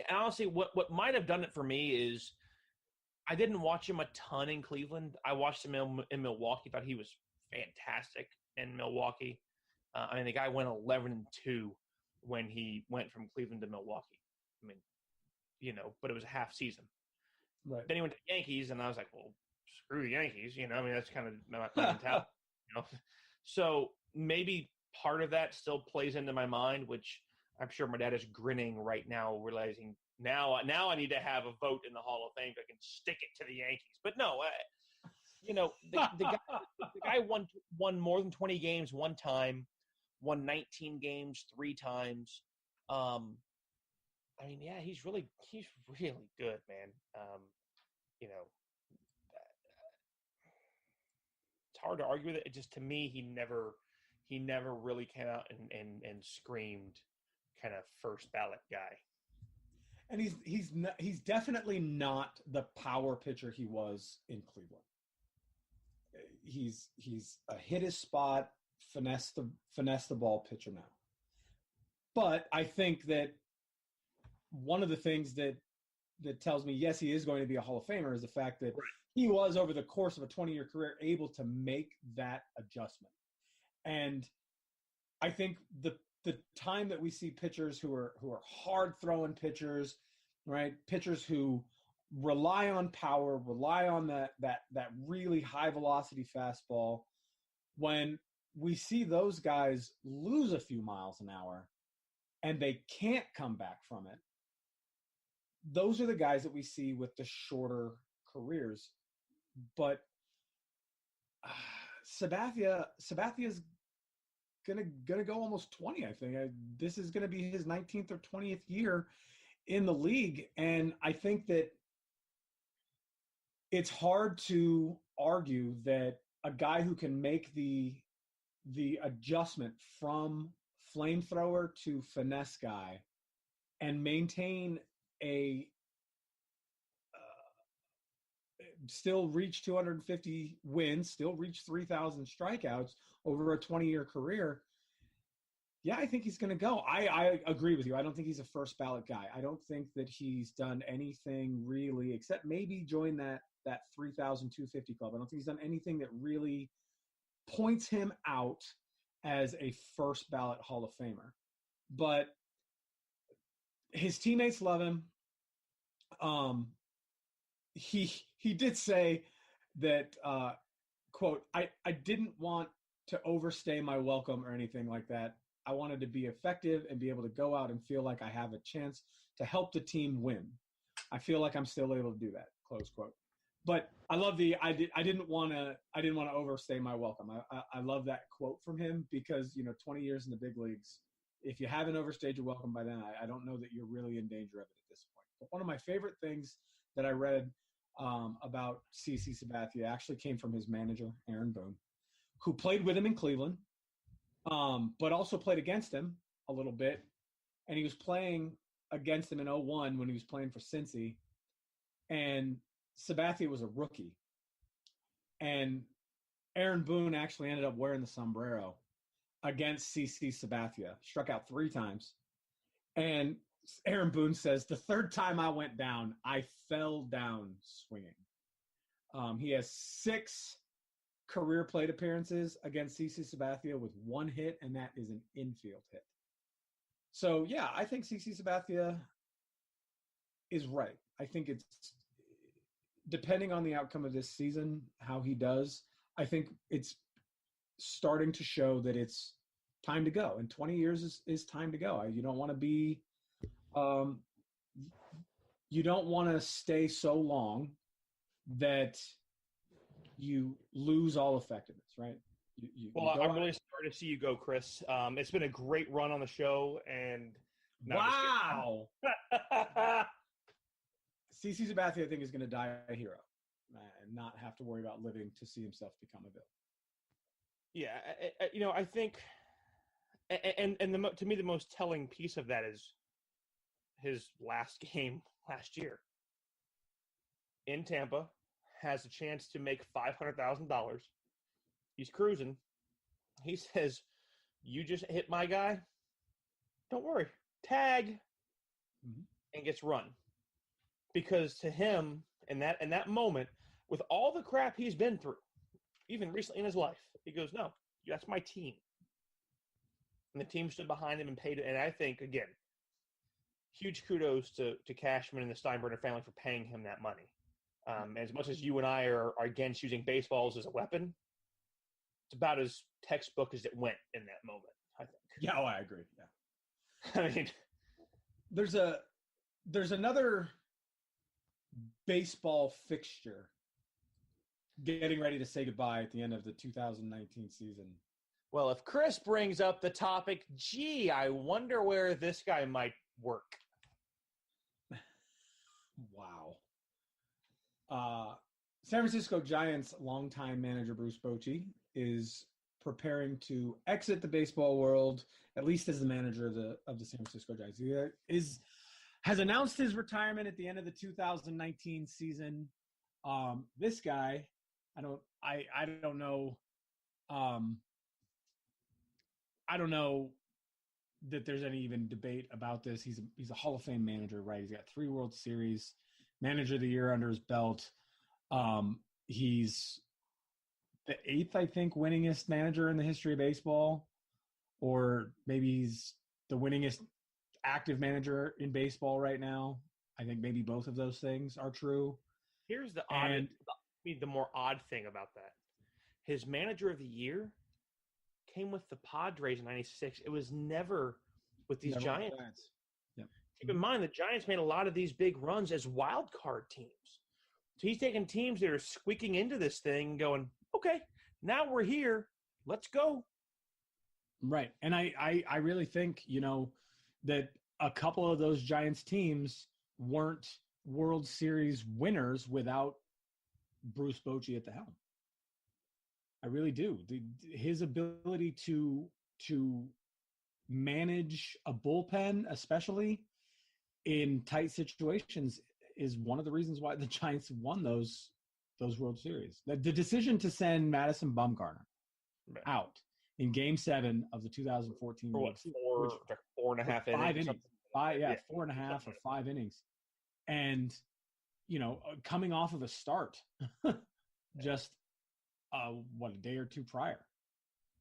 honestly, what might have done it for me is I didn't watch him a ton in Cleveland. I watched him in Milwaukee, thought he was fantastic in Milwaukee. The guy went 11-2 when he went from Cleveland to Milwaukee. But it was a half season. Right. Then he went to the Yankees, and I was like, well, screw the Yankees. That's kind of my mentality. So maybe part of that still plays into my mind, which I'm sure my dad is grinning right now, realizing now I need to have a vote in the Hall of Fame so I can stick it to the Yankees. But no, the guy won more than 20 games one time, won 19 games 3 times. He's really good, man. It's hard to argue with it. It just, to me, he never really came out and screamed kind of first ballot guy. And he's definitely not the power pitcher he was in Cleveland. He's a hit his spot, finesse the ball pitcher now. But I think that one of the things that tells me, yes, he is going to be a Hall of Famer is the fact that he was, over the course of a 20-year career, able to make that adjustment. And I think the time that we see pitchers who are hard-throwing pitchers, right, pitchers who rely on power, rely on that really high-velocity fastball, when we see those guys lose a few miles an hour and they can't come back from it, those are the guys that we see with the shorter careers. But Sabathia's gonna go almost 20, I think. This is gonna be his 19th or 20th year in the league, and I think that it's hard to argue that a guy who can make the adjustment from flamethrower to finesse guy and maintain still reach 250 wins, still reach 3,000 strikeouts over a 20-year career. Yeah, I think he's going to go. I agree with you. I don't think he's a first ballot guy. I don't think that he's done anything really, except maybe join that 3,250 club. I don't think he's done anything that really points him out as a first ballot Hall of Famer. But his teammates love him. He did say that, quote, I didn't want to overstay my welcome or anything like that. I wanted to be effective and be able to go out and feel like I have a chance to help the team win. I feel like I'm still able to do that, close quote. But I love I didn't want to overstay my welcome. I love that quote from him because, 20 years in the big leagues, if you haven't overstayed your welcome by then, I don't know that you're really in danger of it at this point. But one of my favorite things that I read about CC Sabathia actually came from his manager, Aaron Boone, who played with him in Cleveland but also played against him a little bit. And he was playing against him in 01 when he was playing for Cincy. And Sabathia was a rookie. And Aaron Boone actually ended up wearing the sombrero against CC Sabathia. Struck out 3 times. And Aaron Boone says, the third time I went down, I fell down swinging. He has 6 career plate appearances against CC Sabathia with 1 hit, and that is an infield hit. So, yeah, I think CC Sabathia is right. I think it's depending on the outcome of this season, how he does, I think it's starting to show that it's time to go. And 20 years is time to go. You don't want to be you don't want to stay so long that you lose all effectiveness, right? I'm really sorry to see you go, Chris. It's been a great run on the show, and wow. CC Sabathia, I think, is going to die a hero and not have to worry about living to see himself become a villain. Yeah, I think, to me, the most telling piece of that is his last game last year in Tampa. Has a chance to make $500,000. He's cruising. He says, "You just hit my guy. Don't worry, tag," and gets run. Because to him, in that moment, with all the crap he's been through, even recently in his life, he goes, "No, that's my team." And the team stood behind him and paid it. And I think, again, huge kudos to Cashman and the Steinbrenner family for paying him that money. As much as you and I are against using baseballs as a weapon, it's about as textbook as it went in that moment, I think. Yeah, I agree. Yeah. I mean, there's another baseball fixture getting ready to say goodbye at the end of the 2019 season. Well, if Chris brings up the topic, gee, I wonder where this guy might work. Wow. San Francisco Giants longtime manager Bruce Bochy is preparing to exit the baseball world, at least as the manager of the San Francisco Giants. He has announced his retirement at the end of the 2019 season. This guy, I don't know. I don't know that there's any even debate about this. He's a Hall of Fame manager, right? He's got 3 World Series, Manager of the Year under his belt. He's the 8th, I think, winningest manager in the history of baseball, or maybe he's the winningest active manager in baseball right now. I think maybe both of those things are true. Here's the more odd thing about that. His Manager of the Year came with the Padres in '96. It was never with these Giants. Yep. Keep in mind, the Giants made a lot of these big runs as wild card teams. So he's taking teams that are squeaking into this thing and going, okay, now we're here. Let's go. Right. And I really think, that a couple of those Giants teams weren't World Series winners without Bruce Bochy at the helm. I really do. His ability to manage a bullpen, especially in tight situations, is one of the reasons why the Giants won those World Series. The decision to send Madison Bumgarner out in Game 7 of the 2014 World Series, 4.5 innings, 5 innings, 4.5 or 5 innings, and coming off of a start, just a day or two prior,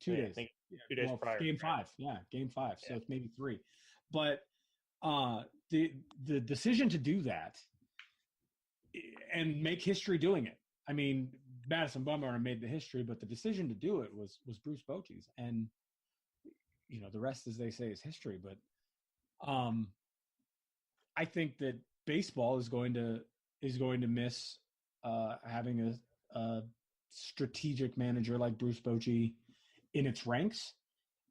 2 days, 2 days prior, Game 5, Game 5. So it's maybe 3, but the decision to do that and make history doing it. I mean, Madison Bumgarner made the history, but the decision to do it was Bruce Bochy's, and the rest, as they say, is history. But I think that baseball is going to miss having a strategic manager like Bruce Bochy in its ranks.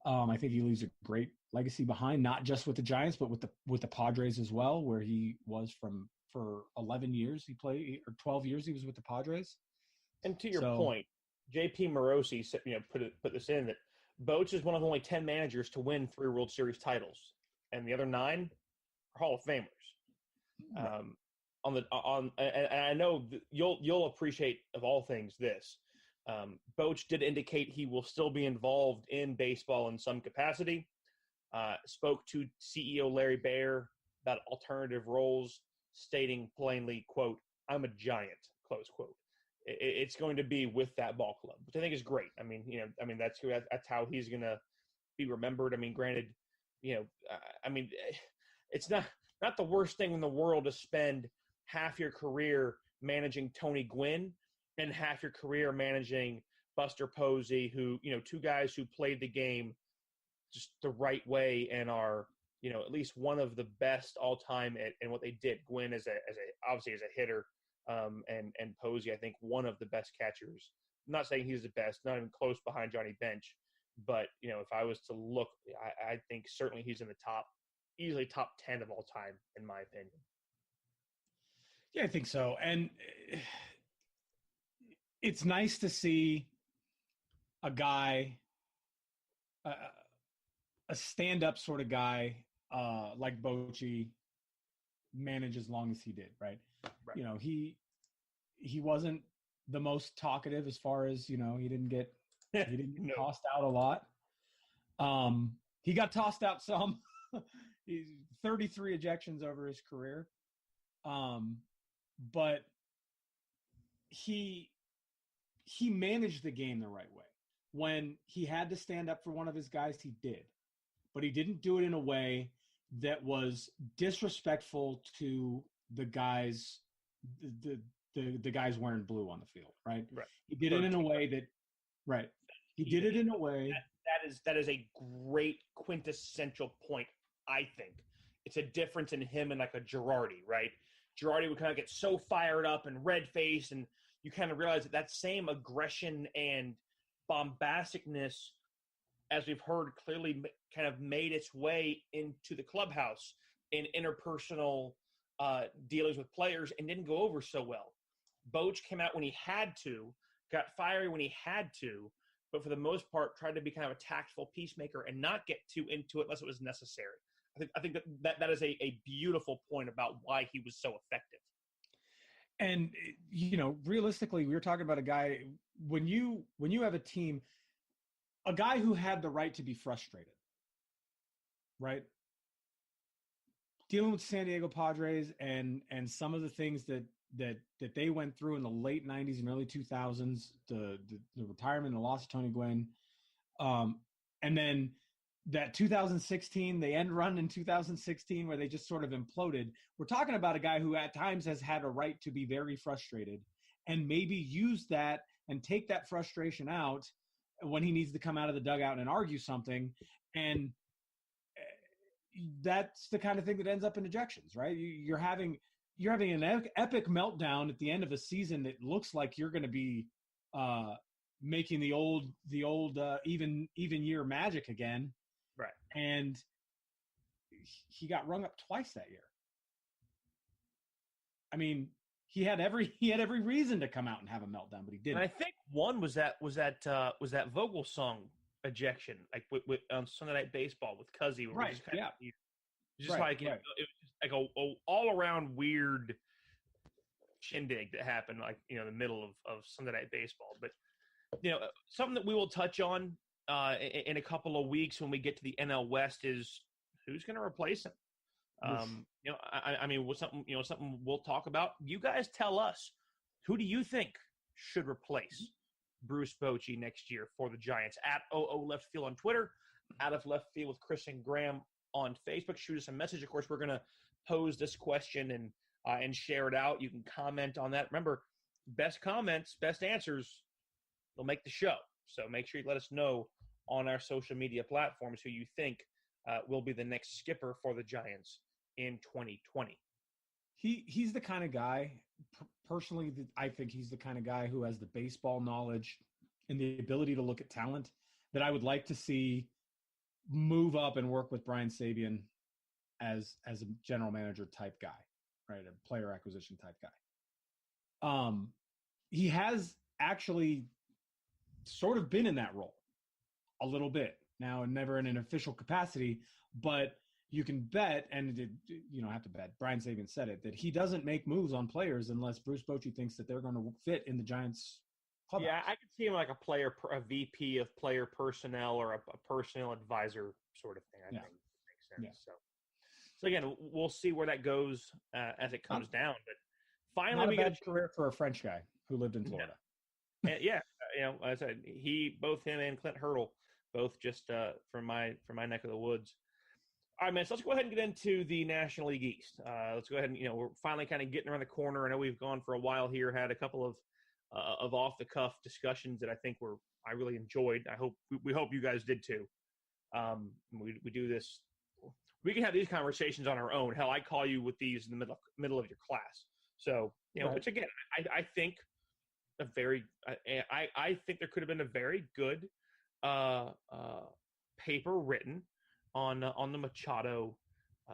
I think he leaves a great legacy behind, not just with the Giants, but with the Padres as well, where he was for 11 years. He played, or 12 years he was with the Padres. And to your point, J.P. Morosi, put this in, that Boch is one of only 10 managers to win 3 World Series titles, and the other 9 are Hall of Famers. And I know you'll appreciate of all things this. Boch did indicate he will still be involved in baseball in some capacity. Spoke to CEO Larry Baer about alternative roles, stating plainly, quote, "I'm a giant," close quote. It's going to be with that ball club, which I think is great. I mean, that's how he's going to be remembered. I mean, granted, it's not the worst thing in the world to spend half your career managing Tony Gwynn and half your career managing Buster Posey, who, 2 guys who played the game just the right way and are, at least one of the best all time at what they did. Gwynn obviously as a hitter, and Posey, I think, one of the best catchers. I'm not saying he's the best, not even close behind Johnny Bench, but if I was to look, I think certainly he's in the easily top 10 of all time, in my opinion. Yeah, I think so. And it's nice to see a guy, a stand-up sort of guy like Bochy manage as long as he did, right? He wasn't the most talkative as far as, he didn't get no. Tossed out a lot. He got tossed out some. He's 33 ejections over his career. But he managed the game the right way. When he had to stand up for one of his guys, he did. But he didn't do it in a way that was disrespectful to the guys, the guys wearing blue on the field, right? Right. He did it in a way that, right. He did it in a way that is a great quintessential point. I think it's a difference in him and like a Girardi, right? Girardi would kind of get so fired up and red-faced, and you kind of realize that same aggression and bombasticness, as we've heard, clearly kind of made its way into the clubhouse in interpersonal dealings with players and didn't go over so well. Boch came out when he had to, got fiery when he had to, but for the most part tried to be kind of a tactful peacemaker and not get too into it unless it was necessary. I think that is a beautiful point about why he was so effective. And, realistically, we were talking about a guy, when you have a team, a guy who had the right to be frustrated, right? Dealing with San Diego Padres and some of the things that they went through in the late 90s and early 2000s, the retirement and the loss of Tony Gwynn, and then that 2016, the end run in 2016 where they just sort of imploded. We're talking about a guy who at times has had a right to be very frustrated and maybe use that and take that frustration out when he needs to come out of the dugout and argue something. And that's the kind of thing that ends up in ejections, right? You're having an epic meltdown at the end of a season that looks like you're going to be making the old even year magic again. Right. And he got rung up twice that year. I mean, he had every reason to come out and have a meltdown, but he didn't. And I think one was that Vogel song ejection, like with on Sunday Night Baseball with Cuzzy. Right. Yeah. Just like, it was just like a all around weird shindig that happened, like, in the middle of Sunday Night Baseball. But, something that we will touch on in a couple of weeks when we get to the NL West is who's going to replace him. I mean, something we'll talk about. You guys tell us, who do you think should replace Bruce Bochy next year for the Giants? At OO Left Field on Twitter, Out of Left Field with Chris and Graham on Facebook. Shoot us a message. Of course, we're going to pose this question and share it out. You can comment on that. Remember, best comments, best answers, they'll make the show. So make sure you let us know on our social media platforms who you think will be the next skipper for the Giants in 2020. He's the kind of guy, personally, I think he's the kind of guy who has the baseball knowledge and the ability to look at talent that I would like to see move up and work with Brian Sabian as a general manager type guy, right? A player acquisition type guy. He has actually sort of been in that role a little bit now, and never in an official capacity, but you can bet, and you don't have to bet. Brian Sabian said it, that he doesn't make moves on players unless Bruce Bochy thinks that they're going to fit in the Giants' clubhouse. Yeah, I could see him like a VP of player personnel or a personnel advisor sort of thing. I think makes sense. Yeah. So again, we'll see where that goes as it comes down. But finally, not a bad career for a French guy who lived in Florida. Yeah, I said both him and Clint Hurdle, both just from my neck of the woods. All right, man. So let's go ahead and get into the National League East. Let's go ahead and we're finally kind of getting around the corner. I know we've gone for a while here, had a couple of off the cuff discussions that I really enjoyed. We hope you guys did too. We do this. We can have these conversations on our own. Hell, I call you with these in the middle of your class. So right. Which again, I think I think there could have been a very good paper written on the Machado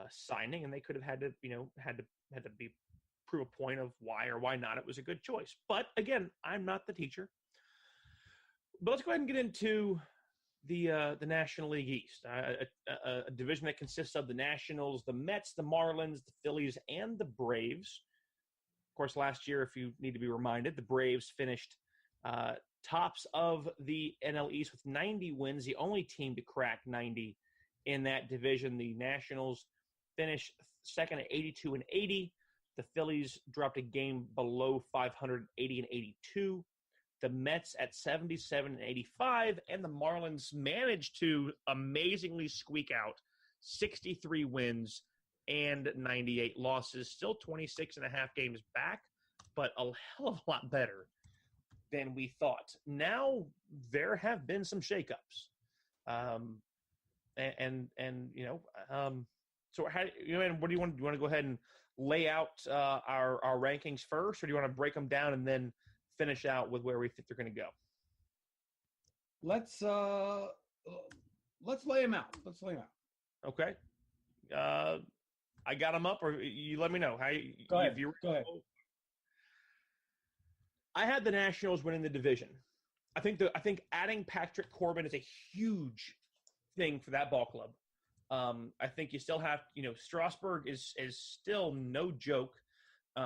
signing, and they could have had to be prove a point of why or why not it was a good choice. But again, I'm not the teacher. But let's go ahead and get into the National League East, a division that consists of the Nationals, the Mets, the Marlins, the Phillies, and the Braves. Of course, last year, if you need to be reminded, the Braves finished tops of the NL East with 90 wins, the only team to crack 90 in that division. The Nationals finished second at 82 and 80. The Phillies dropped a game below 580 and 82. The Mets at 77 and 85, and the Marlins managed to amazingly squeak out 63 wins and 98 losses. Still 26 and a half games back, but a hell of a lot better than we thought. Now there have been some shakeups, So how and what do you want? Do you want to go ahead and lay out our rankings first, or do you want to break them down and then finish out with where we think they're going to go? Let's lay them out. Okay. I got them up, or you let me know how you go ahead. Go ahead. I had the Nationals winning the division. I think adding Patrick Corbin is a huge thing for that ball club. I think you still have, Strasburg is still no joke.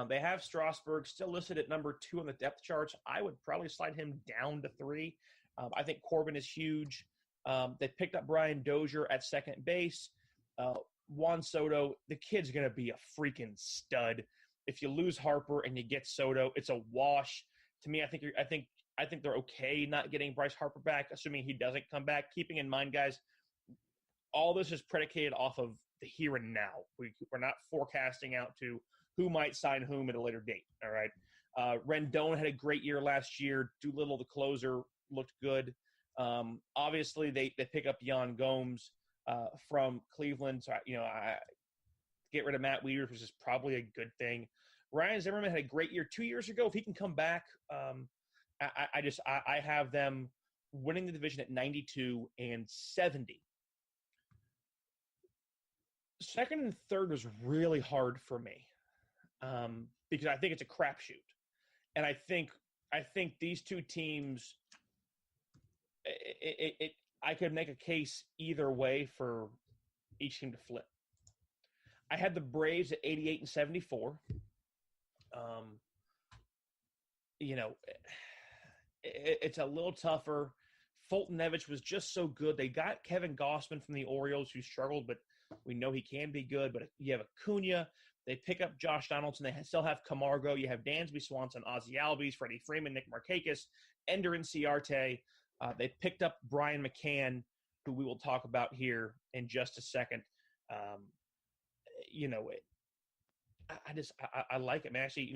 They have Strasburg still listed at number 2 on the depth charts. I would probably slide him down to 3. I think Corbin is huge. They picked up Brian Dozier at second base. Juan Soto, the kid's going to be a freaking stud. If you lose Harper and you get Soto, it's a wash. To me, I think they're okay not getting Bryce Harper back, assuming he doesn't come back. Keeping in mind, guys, all this is predicated off of the here and now. We're not forecasting out to who might sign whom at a later date. All right. Rendon had a great year last year. Doolittle, the closer, looked good. Obviously, they pick up Yan Gomes from Cleveland. So, get rid of Matt Wieters, which is probably a good thing. Ryan Zimmerman had a great year 2 years ago. If he can come back, I have them winning the division at 92 and 70. Second and third was really hard for me because I think it's a crapshoot, and I think these two teams. I could make a case either way for each team to flip. I had the Braves at 88 and 74. It's a little tougher. Fulton Nevich was just so good. They got Kevin Gossman from the Orioles, who struggled, but we know he can be good. But you have Acuna. They pick up Josh Donaldson. They still have Camargo. You have Dansby Swanson, Ozzie Albies, Freddie Freeman, Nick Markakis, Ender Inciarte. They picked up Brian McCann, who we will talk about here in just a second. I like it, man. Actually,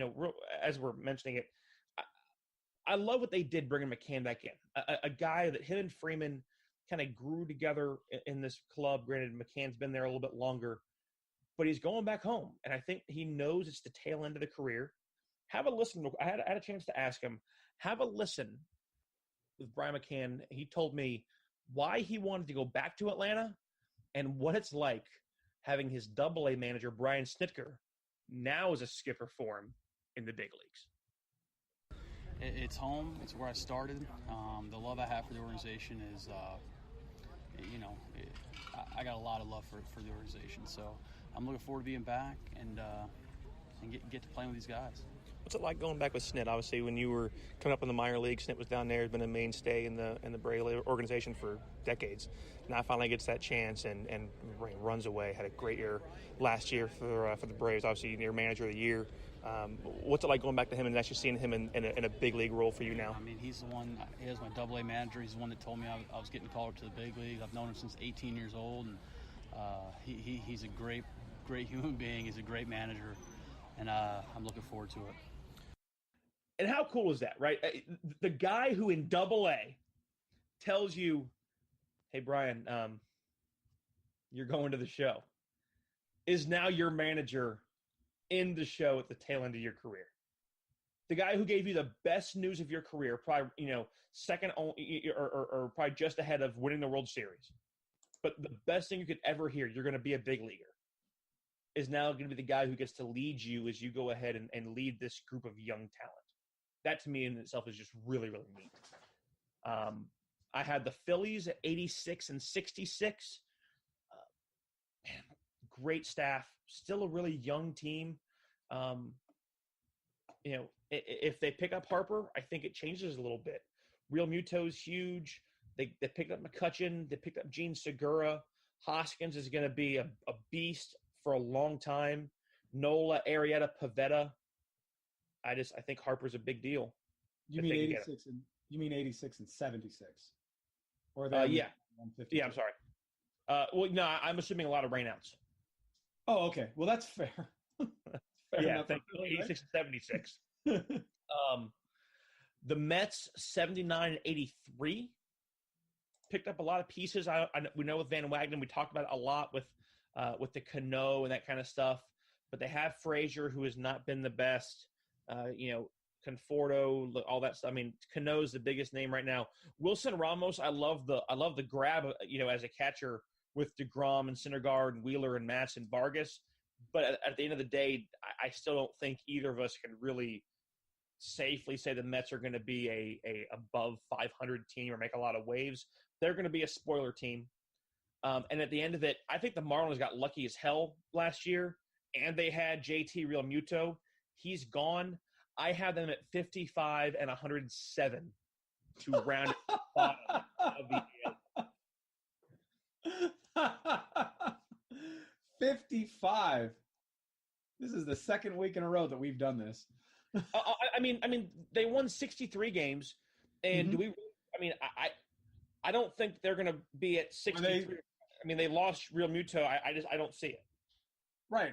as we're mentioning it, I love what they did bringing McCann back in. A guy that him and Freeman kind of grew together in this club. Granted, McCann's been there a little bit longer, but he's going back home. And I think he knows it's the tail end of the career. Have a listen. I had a chance to ask him. Have a listen with Brian McCann. He told me why he wanted to go back to Atlanta and what it's like having his Double-A manager, Brian Snitker, now as a skipper for him in the big leagues. It's home. It's where I started. The love I have for the organization is I got a lot of love for the organization. So I'm looking forward to being back and get to playing with these guys. What's it like going back with Snit? Obviously, when you were coming up in the minor league, Snit was down there, has been a mainstay in the Brave organization for decades. Now finally gets that chance and runs away. Had a great year last year for the Braves. Obviously, your manager of the year. What's it like going back to him and actually seeing him in a big league role for you now? I mean, he's the one. He is my Double-A manager. He's the one that told me I was getting called up to the big league. I've known him since 18 years old, and he's a great human being. He's a great manager, and I'm looking forward to it. And how cool is that, right? The guy who in Double-A tells you, "Hey, Brian, you're going to the show," is now your manager in the show at the tail end of your career. The guy who gave you the best news of your career, probably second only, or probably just ahead of winning the World Series, but the best thing you could ever hear, you're going to be a big leaguer, is now going to be the guy who gets to lead you as you go ahead and lead this group of young talent. That to me in itself is just really, really neat. I had the Phillies at 86 and 66. Great staff, still a really young team. If they pick up Harper, I think it changes a little bit. Real Muto's huge. They picked up McCutchen. They picked up Gene Segura. Hoskins is going to be a beast for a long time. Nola, Arrieta, Pivetta. I think Harper's a big deal. You mean 86 and 76? Or yeah. Yeah, I'm sorry. No, I'm assuming a lot of rainouts. Oh, okay. Well, that's fair. Fair enough. Thank you. 86 and 76. The Mets 79 and 83 picked up a lot of pieces. We know with Van Wagenen, we talked about it a lot with the Cano and that kind of stuff. But they have Frazier, who has not been the best. Conforto, all that stuff. I mean, Cano's the biggest name right now. Wilson Ramos, I love the grab, as a catcher with DeGrom and Syndergaard and Wheeler and Matz and Vargas. But at the end of the day, I still don't think either of us can really safely say the Mets are going to be a above 500 team or make a lot of waves. They're going to be a spoiler team. And at the end of it, I think the Marlins got lucky as hell last year, and they had JT Real Muto. He's gone. I have them at 55 and 107 to round it to the bottom of the 55. This is the second week in a row that we've done this. I mean, they won 63 games, and do we? I mean, I don't think they're going to be at 63. I mean, they lost Real Muto. I don't see it. Right.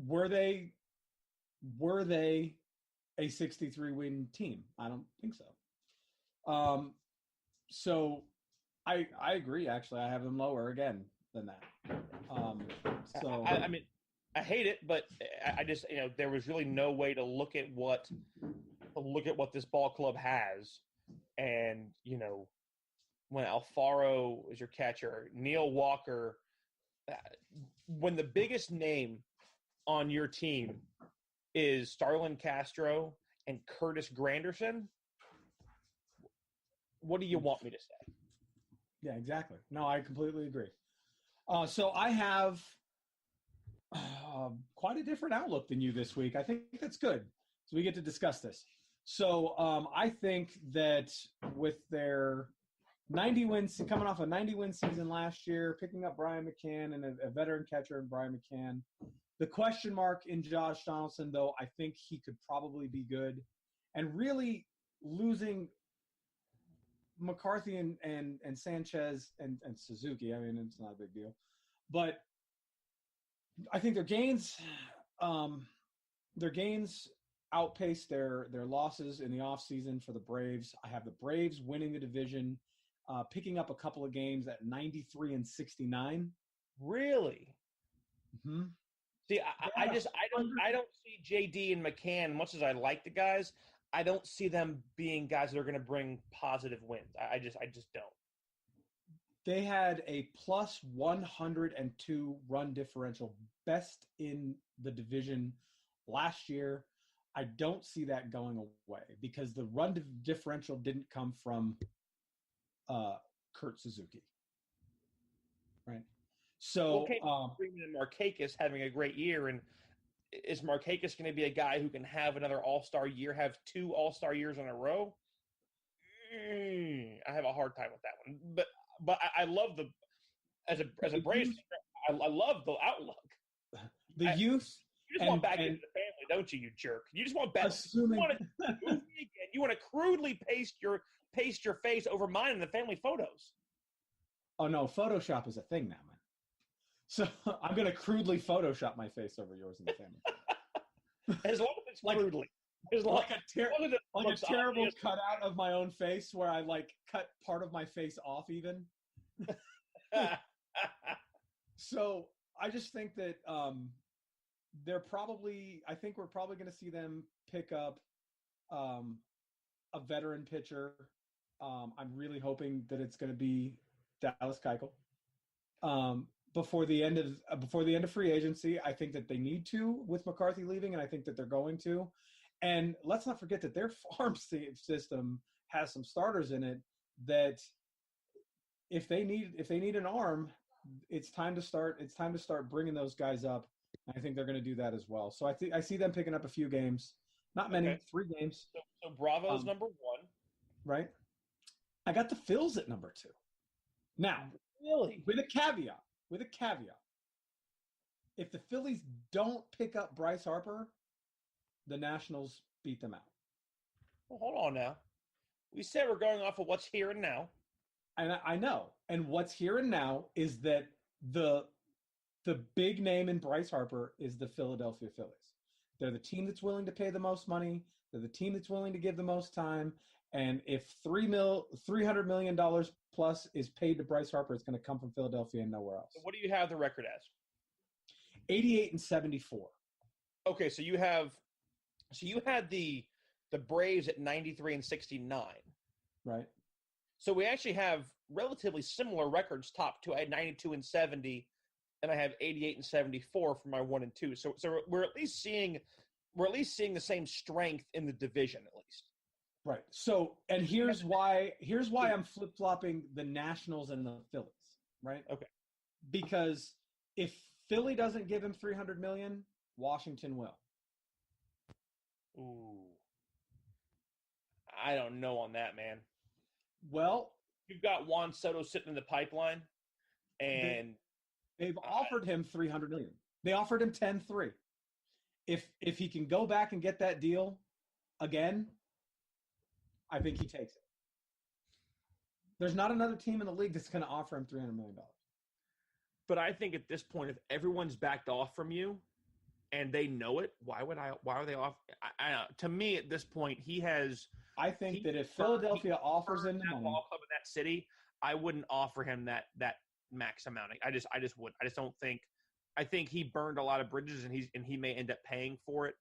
Were they a 63-win team? I don't think so. So I agree. Actually, I have them lower again than that. I mean, I hate it, but I just there was really no way to look at what this ball club has, and when Alfaro is your catcher, Neil Walker, when the biggest name on your team is Starlin Castro and Curtis Granderson, what do you want me to say? Yeah, exactly. No, I completely agree. So I have quite a different outlook than you this week. I think that's good. So we get to discuss this. So I think that with their 90 wins, coming off a 90-win season last year, picking up Brian McCann and a veteran catcher in Brian McCann, the question mark in Josh Donaldson, though, I think he could probably be good. And really losing McCarthy and Sanchez and Suzuki, I mean, it's not a big deal. But I think their gains outpaced their losses in the offseason for the Braves. I have the Braves winning the division, picking up a couple of games at 93 and 69. Really? Mm-hmm. See, I don't see JD and McCann, much as I like the guys, I don't see them being guys that are going to bring positive wins. I just don't. They had a plus 102 run differential, best in the division last year. I don't see that going away because the run differential didn't come from Kurt Suzuki. Right. So, Freeman and Markakis having a great year, and is Markakis going to be a guy who can have another All-Star year, have 2 All-Star years in a row? I have a hard time with that one. But I love as a Braves, I love the outlook. The youth. You just want back into the family, don't you, you jerk? You just want back. Assuming, you want to move me again. You want to crudely paste your face over mine in the family photos. Oh no, Photoshop is a thing now, man. So I'm gonna crudely Photoshop my face over yours in the family. As long as it's crudely. Like a terrible cutout of my own face where I cut part of my face off even. So I just think that I think we're probably going to see them pick up a veteran pitcher. I'm really hoping that it's going to be Dallas Keuchel. Before the end of free agency, I think that they need to with McCarthy leaving, and I think that they're going to. And let's not forget that their farm system has some starters in it that if they need an arm, it's time to start bringing those guys up. I think they're going to do that as well. So I see them picking up a few games, not many, 3 games. So Bravo's number 1, right? I got the Phils at number 2. Now, really, with a caveat, if the Phillies don't pick up Bryce Harper, the Nationals beat them out. Well, hold on now. We said we're going off of what's here and now. And I know. And what's here and now is that the big name in Bryce Harper is the Philadelphia Phillies. They're the team that's willing to pay the most money. They're the team that's willing to give the most time. And if $300 million plus is paid to Bryce Harper, it's going to come from Philadelphia and nowhere else. So what do you have the record as? 88-74. Okay, so you had the Braves at 93-69. Right. So we actually have relatively similar records. Top 2, I had 92-70, and I have 88-74 for my 1 and 2. So we're at least seeing the same strength in the division at least. Right. So, and here's why I'm flip-flopping the Nationals and the Phillies, right? Okay. Because if Philly doesn't give him $300 million, Washington will. Ooh. I don't know on that, man. Well, you've got Juan Soto sitting in the pipeline, and they've offered him $300 million. They offered him 10-3. If he can go back and get that deal again, I think he takes it. There's not another team in the league that's going to offer him $300 million. But I think at this point, if everyone's backed off from you and they know it, why are they off? To me, at this point, I think that if Philadelphia offers him the money, ball club in that city, I wouldn't offer him that max amount. I just wouldn't. I just don't think. I think he burned a lot of bridges, and he may end up paying for it.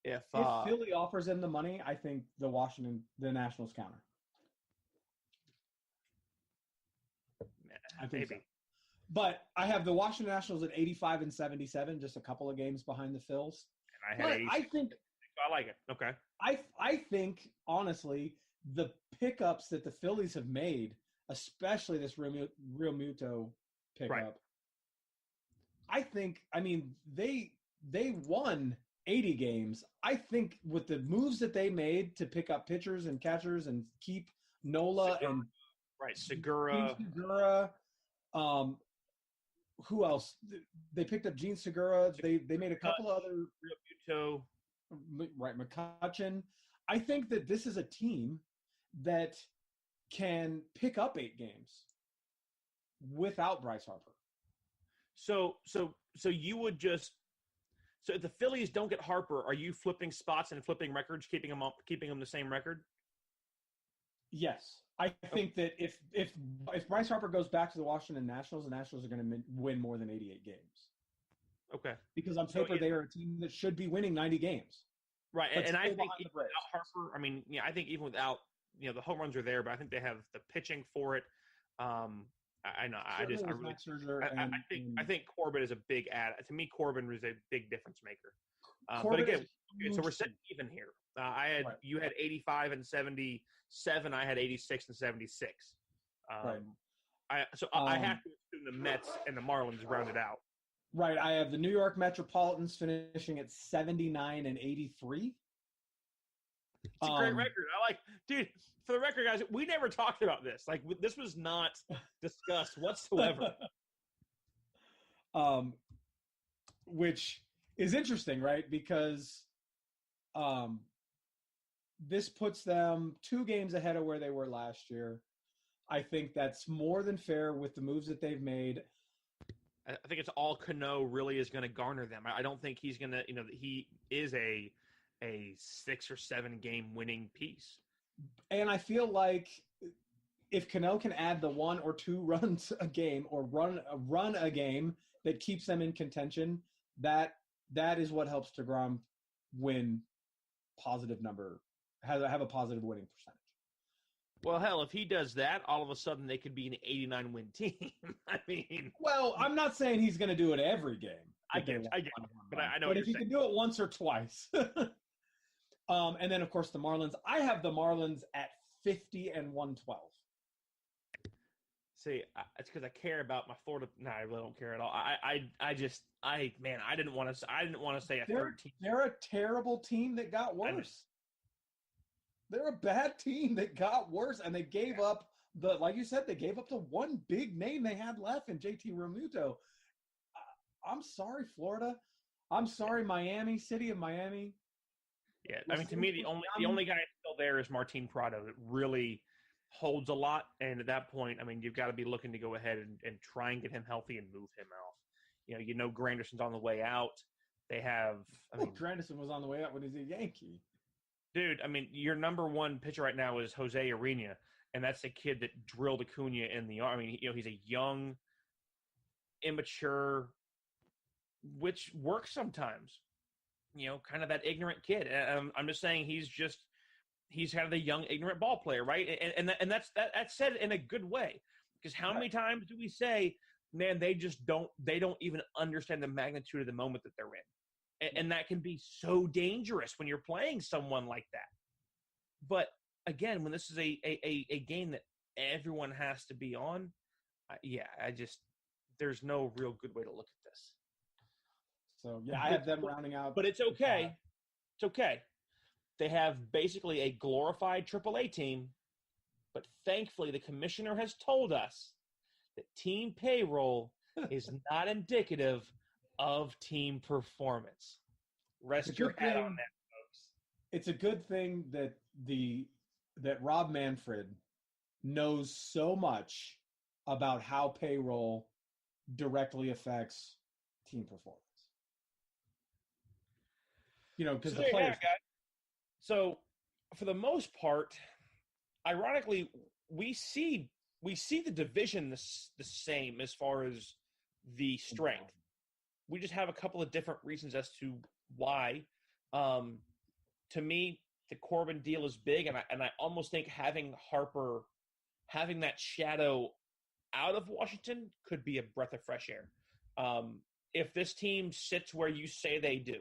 If Philly offers him the money, I think the Nationals counter. I think so. But I have the Washington Nationals at 85-77, just a couple of games behind the Phils. And I like it. Okay. I think, honestly, the pickups that the Phillies have made, especially this Real Muto pickup, right. They won 80 games. I think with the moves that they made to pick up pitchers and catchers and keep Nola Segura. Who else? They picked up Gene Segura. They made a couple other Muto. Right, McCutchen. I think that this is a team that can pick up 8 games without Bryce Harper. So you would just – so if the Phillies don't get Harper, are you flipping spots and flipping records, keeping them the same record? Yes. I think that if Bryce Harper goes back to the Washington Nationals, the Nationals are going to win more than 88 games. Okay. Because on paper, they are a team that should be winning 90 games. Right. And I think even without Harper, I think even without – the home runs are there, but I think they have the pitching for it. I know. I think Corbin is a big add. To me, Corbin was a big difference maker. But again, so we're sitting even here. You had 85-77. I had 86-76. Right. I have to assume the Mets and the Marlins rounded out. Right. I have the New York Metropolitans finishing at 79 and 83. It's a great record. Dude, for the record, guys, we never talked about this. Like, this was not discussed whatsoever. Which is interesting, right? Because this puts them 2 games ahead of where they were last year. I think that's more than fair with the moves that they've made. I think it's all Cano really is going to garner them. I don't think he's going to, he is a 6 or 7 game winning piece. And I feel like if Cano can add the 1 or 2 runs a game or run a game that keeps them in contention, that is what helps DeGrom win have a positive winning percentage. Well, hell, if he does that, all of a sudden they could be an 89 win team. I mean, well, I'm not saying he's going to do it every game. I get it. But I know. But if he can do it once or twice, and then of course the Marlins. I have the Marlins at 50 and 112. See, it's because I care about my Florida. No, I really don't care at all. I didn't want to say a 13. They're a terrible team that got worse. They're a bad team that got worse, and they gave up like you said, they gave up the one big name they had left in JT Realmuto. I'm sorry, Florida. I'm sorry, Miami, city of Miami. Yeah, I mean, to me, the only guy still there is Martin Prado. That really holds a lot, and at that point, I mean, you've got to be looking to go ahead and try and get him healthy and move him out. Granderson's on the way out. They have. Granderson was on the way out when he's a Yankee. Dude, I mean, your number one pitcher right now is Jose Urena, and that's a kid that drilled Acuna in the arm. I mean, he's a young, immature, which works sometimes. Kind of that ignorant kid. And I'm just saying he's kind of the young, ignorant ball player, right? And that's said in a good way, because how many times do we say, man, they don't even understand the magnitude of the moment that they're in. And that can be so dangerous when you're playing someone like that. But again, when this is a game that everyone has to be on, there's no real good way to look at this. So, yeah, I have them rounding out. But it's okay. It's okay. They have basically a glorified AAA team, but thankfully the commissioner has told us that team payroll is not indicative of team performance. Rest your head on that, folks. It's a good thing that Rob Manfred knows so much about how payroll directly affects team performance. Because the players. So, for the most part, ironically, we see the division the same as far as the strength. We just have a couple of different reasons as to why. To me, the Corbin deal is big, and I almost think having Harper, having that shadow out of Washington could be a breath of fresh air. If this team sits where you say they do,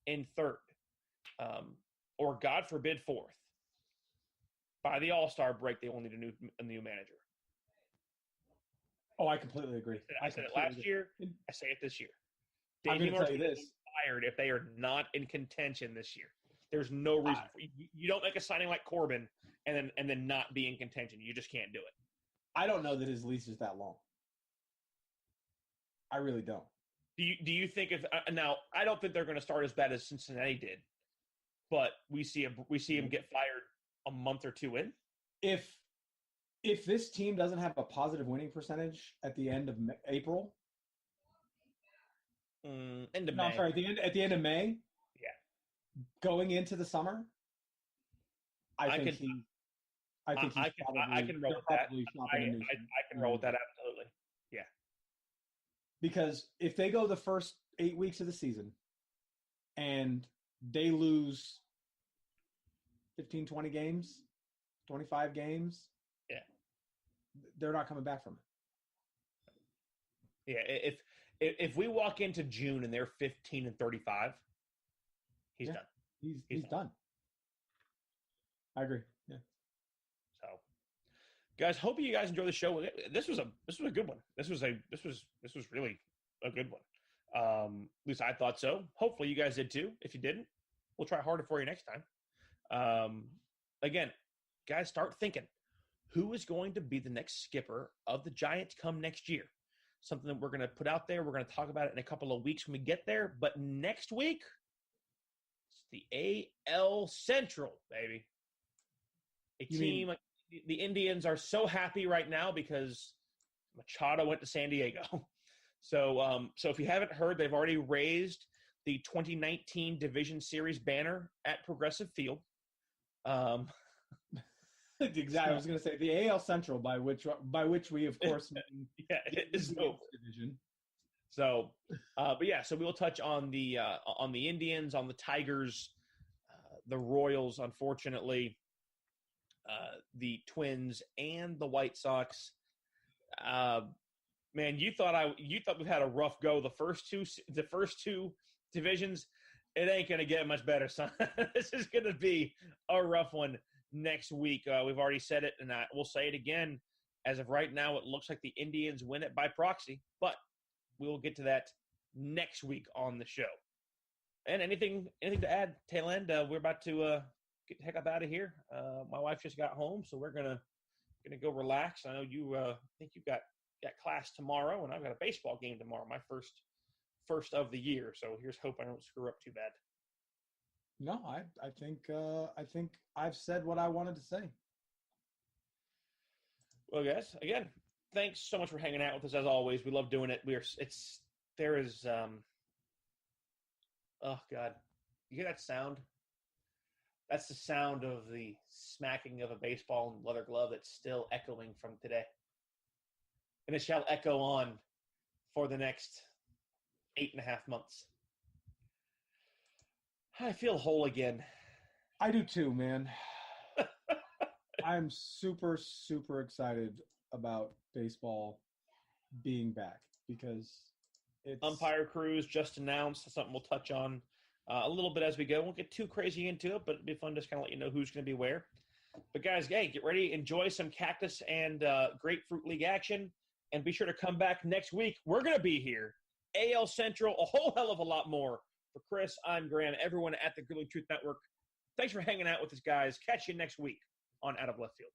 in third, or God forbid fourth, by the All-Star break, they will need a new manager. Oh, I completely agree. I said it last year. I say it this year. I'm going to tell you this. Fired if they are not in contention this year. There's no reason for you don't make a signing like Corbin and then not be in contention. You just can't do it. I don't know that his lease is that long. I really don't. Do you think now? I don't think they're going to start as bad as Cincinnati did, but we see him get fired a month or two in. If this team doesn't have a positive winning percentage at the end of April, end of May. I'm sorry, at the end of May. Yeah, going into the summer, I think I can roll with that. I can roll with that absolutely. Yeah. Because if they go the first 8 weeks of the season and they lose 15, 20 games, 25 games, they're not coming back from it. Yeah, if we walk into June and they're 15 and 35, he's done. He's done. I agree. Yeah. So, Guys, hope you guys enjoy the show. This was a good one. This was really a good one. At least I thought so. Hopefully you guys did too. If you didn't, we'll try harder for you next time. Again, guys, start thinking. Who is going to be the next skipper of the Giants come next year? Something that we're going to put out there. We're going to talk about it in a couple of weeks when we get there. But next week, it's the AL Central, baby. The Indians are so happy right now because Machado went to San Diego. So if you haven't heard, they've already raised the 2019 Division Series banner at Progressive Field. Exactly. I was going to say the AL Central, by which we of course mean it is the division. So, so we will touch on the Indians, on the Tigers, the Royals, unfortunately, the Twins, and the White Sox. Man, you thought we've had a rough go the first two divisions. It ain't gonna get much better, son. This is gonna be a rough one next week. We've already said it, and we'll say it again. As of right now, it looks like the Indians win it by proxy, but we will get to that next week on the show. And anything to add, tail end? We're about to get the heck up out of here. My wife just got home, so we're gonna go relax. I know you think you've got class tomorrow, and I've got a baseball game tomorrow, my first of the year. So here's hope I don't screw up too bad. No, I think I've said what I wanted to say. Well, guys, again, thanks so much for hanging out with us as always. We love doing it. Oh God, you hear that sound? That's the sound of the smacking of a baseball and leather glove that's still echoing from today. And it shall echo on for the next 8.5 months. I feel whole again. I do too, man. I'm super, super excited about baseball being back because it's... Umpire crews just announced, something we'll touch on a little bit as we go. Won't get too crazy into it, but it'll be fun to just kind of let you know who's going to be where. But guys, hey, get ready. Enjoy some Cactus and Grapefruit League action. And be sure to come back next week. We're going to be here. AL Central, a whole hell of a lot more. For Chris, I'm Graham, everyone at the Grilling Truth Network. Thanks for hanging out with us, guys. Catch you next week on Out of Left Field.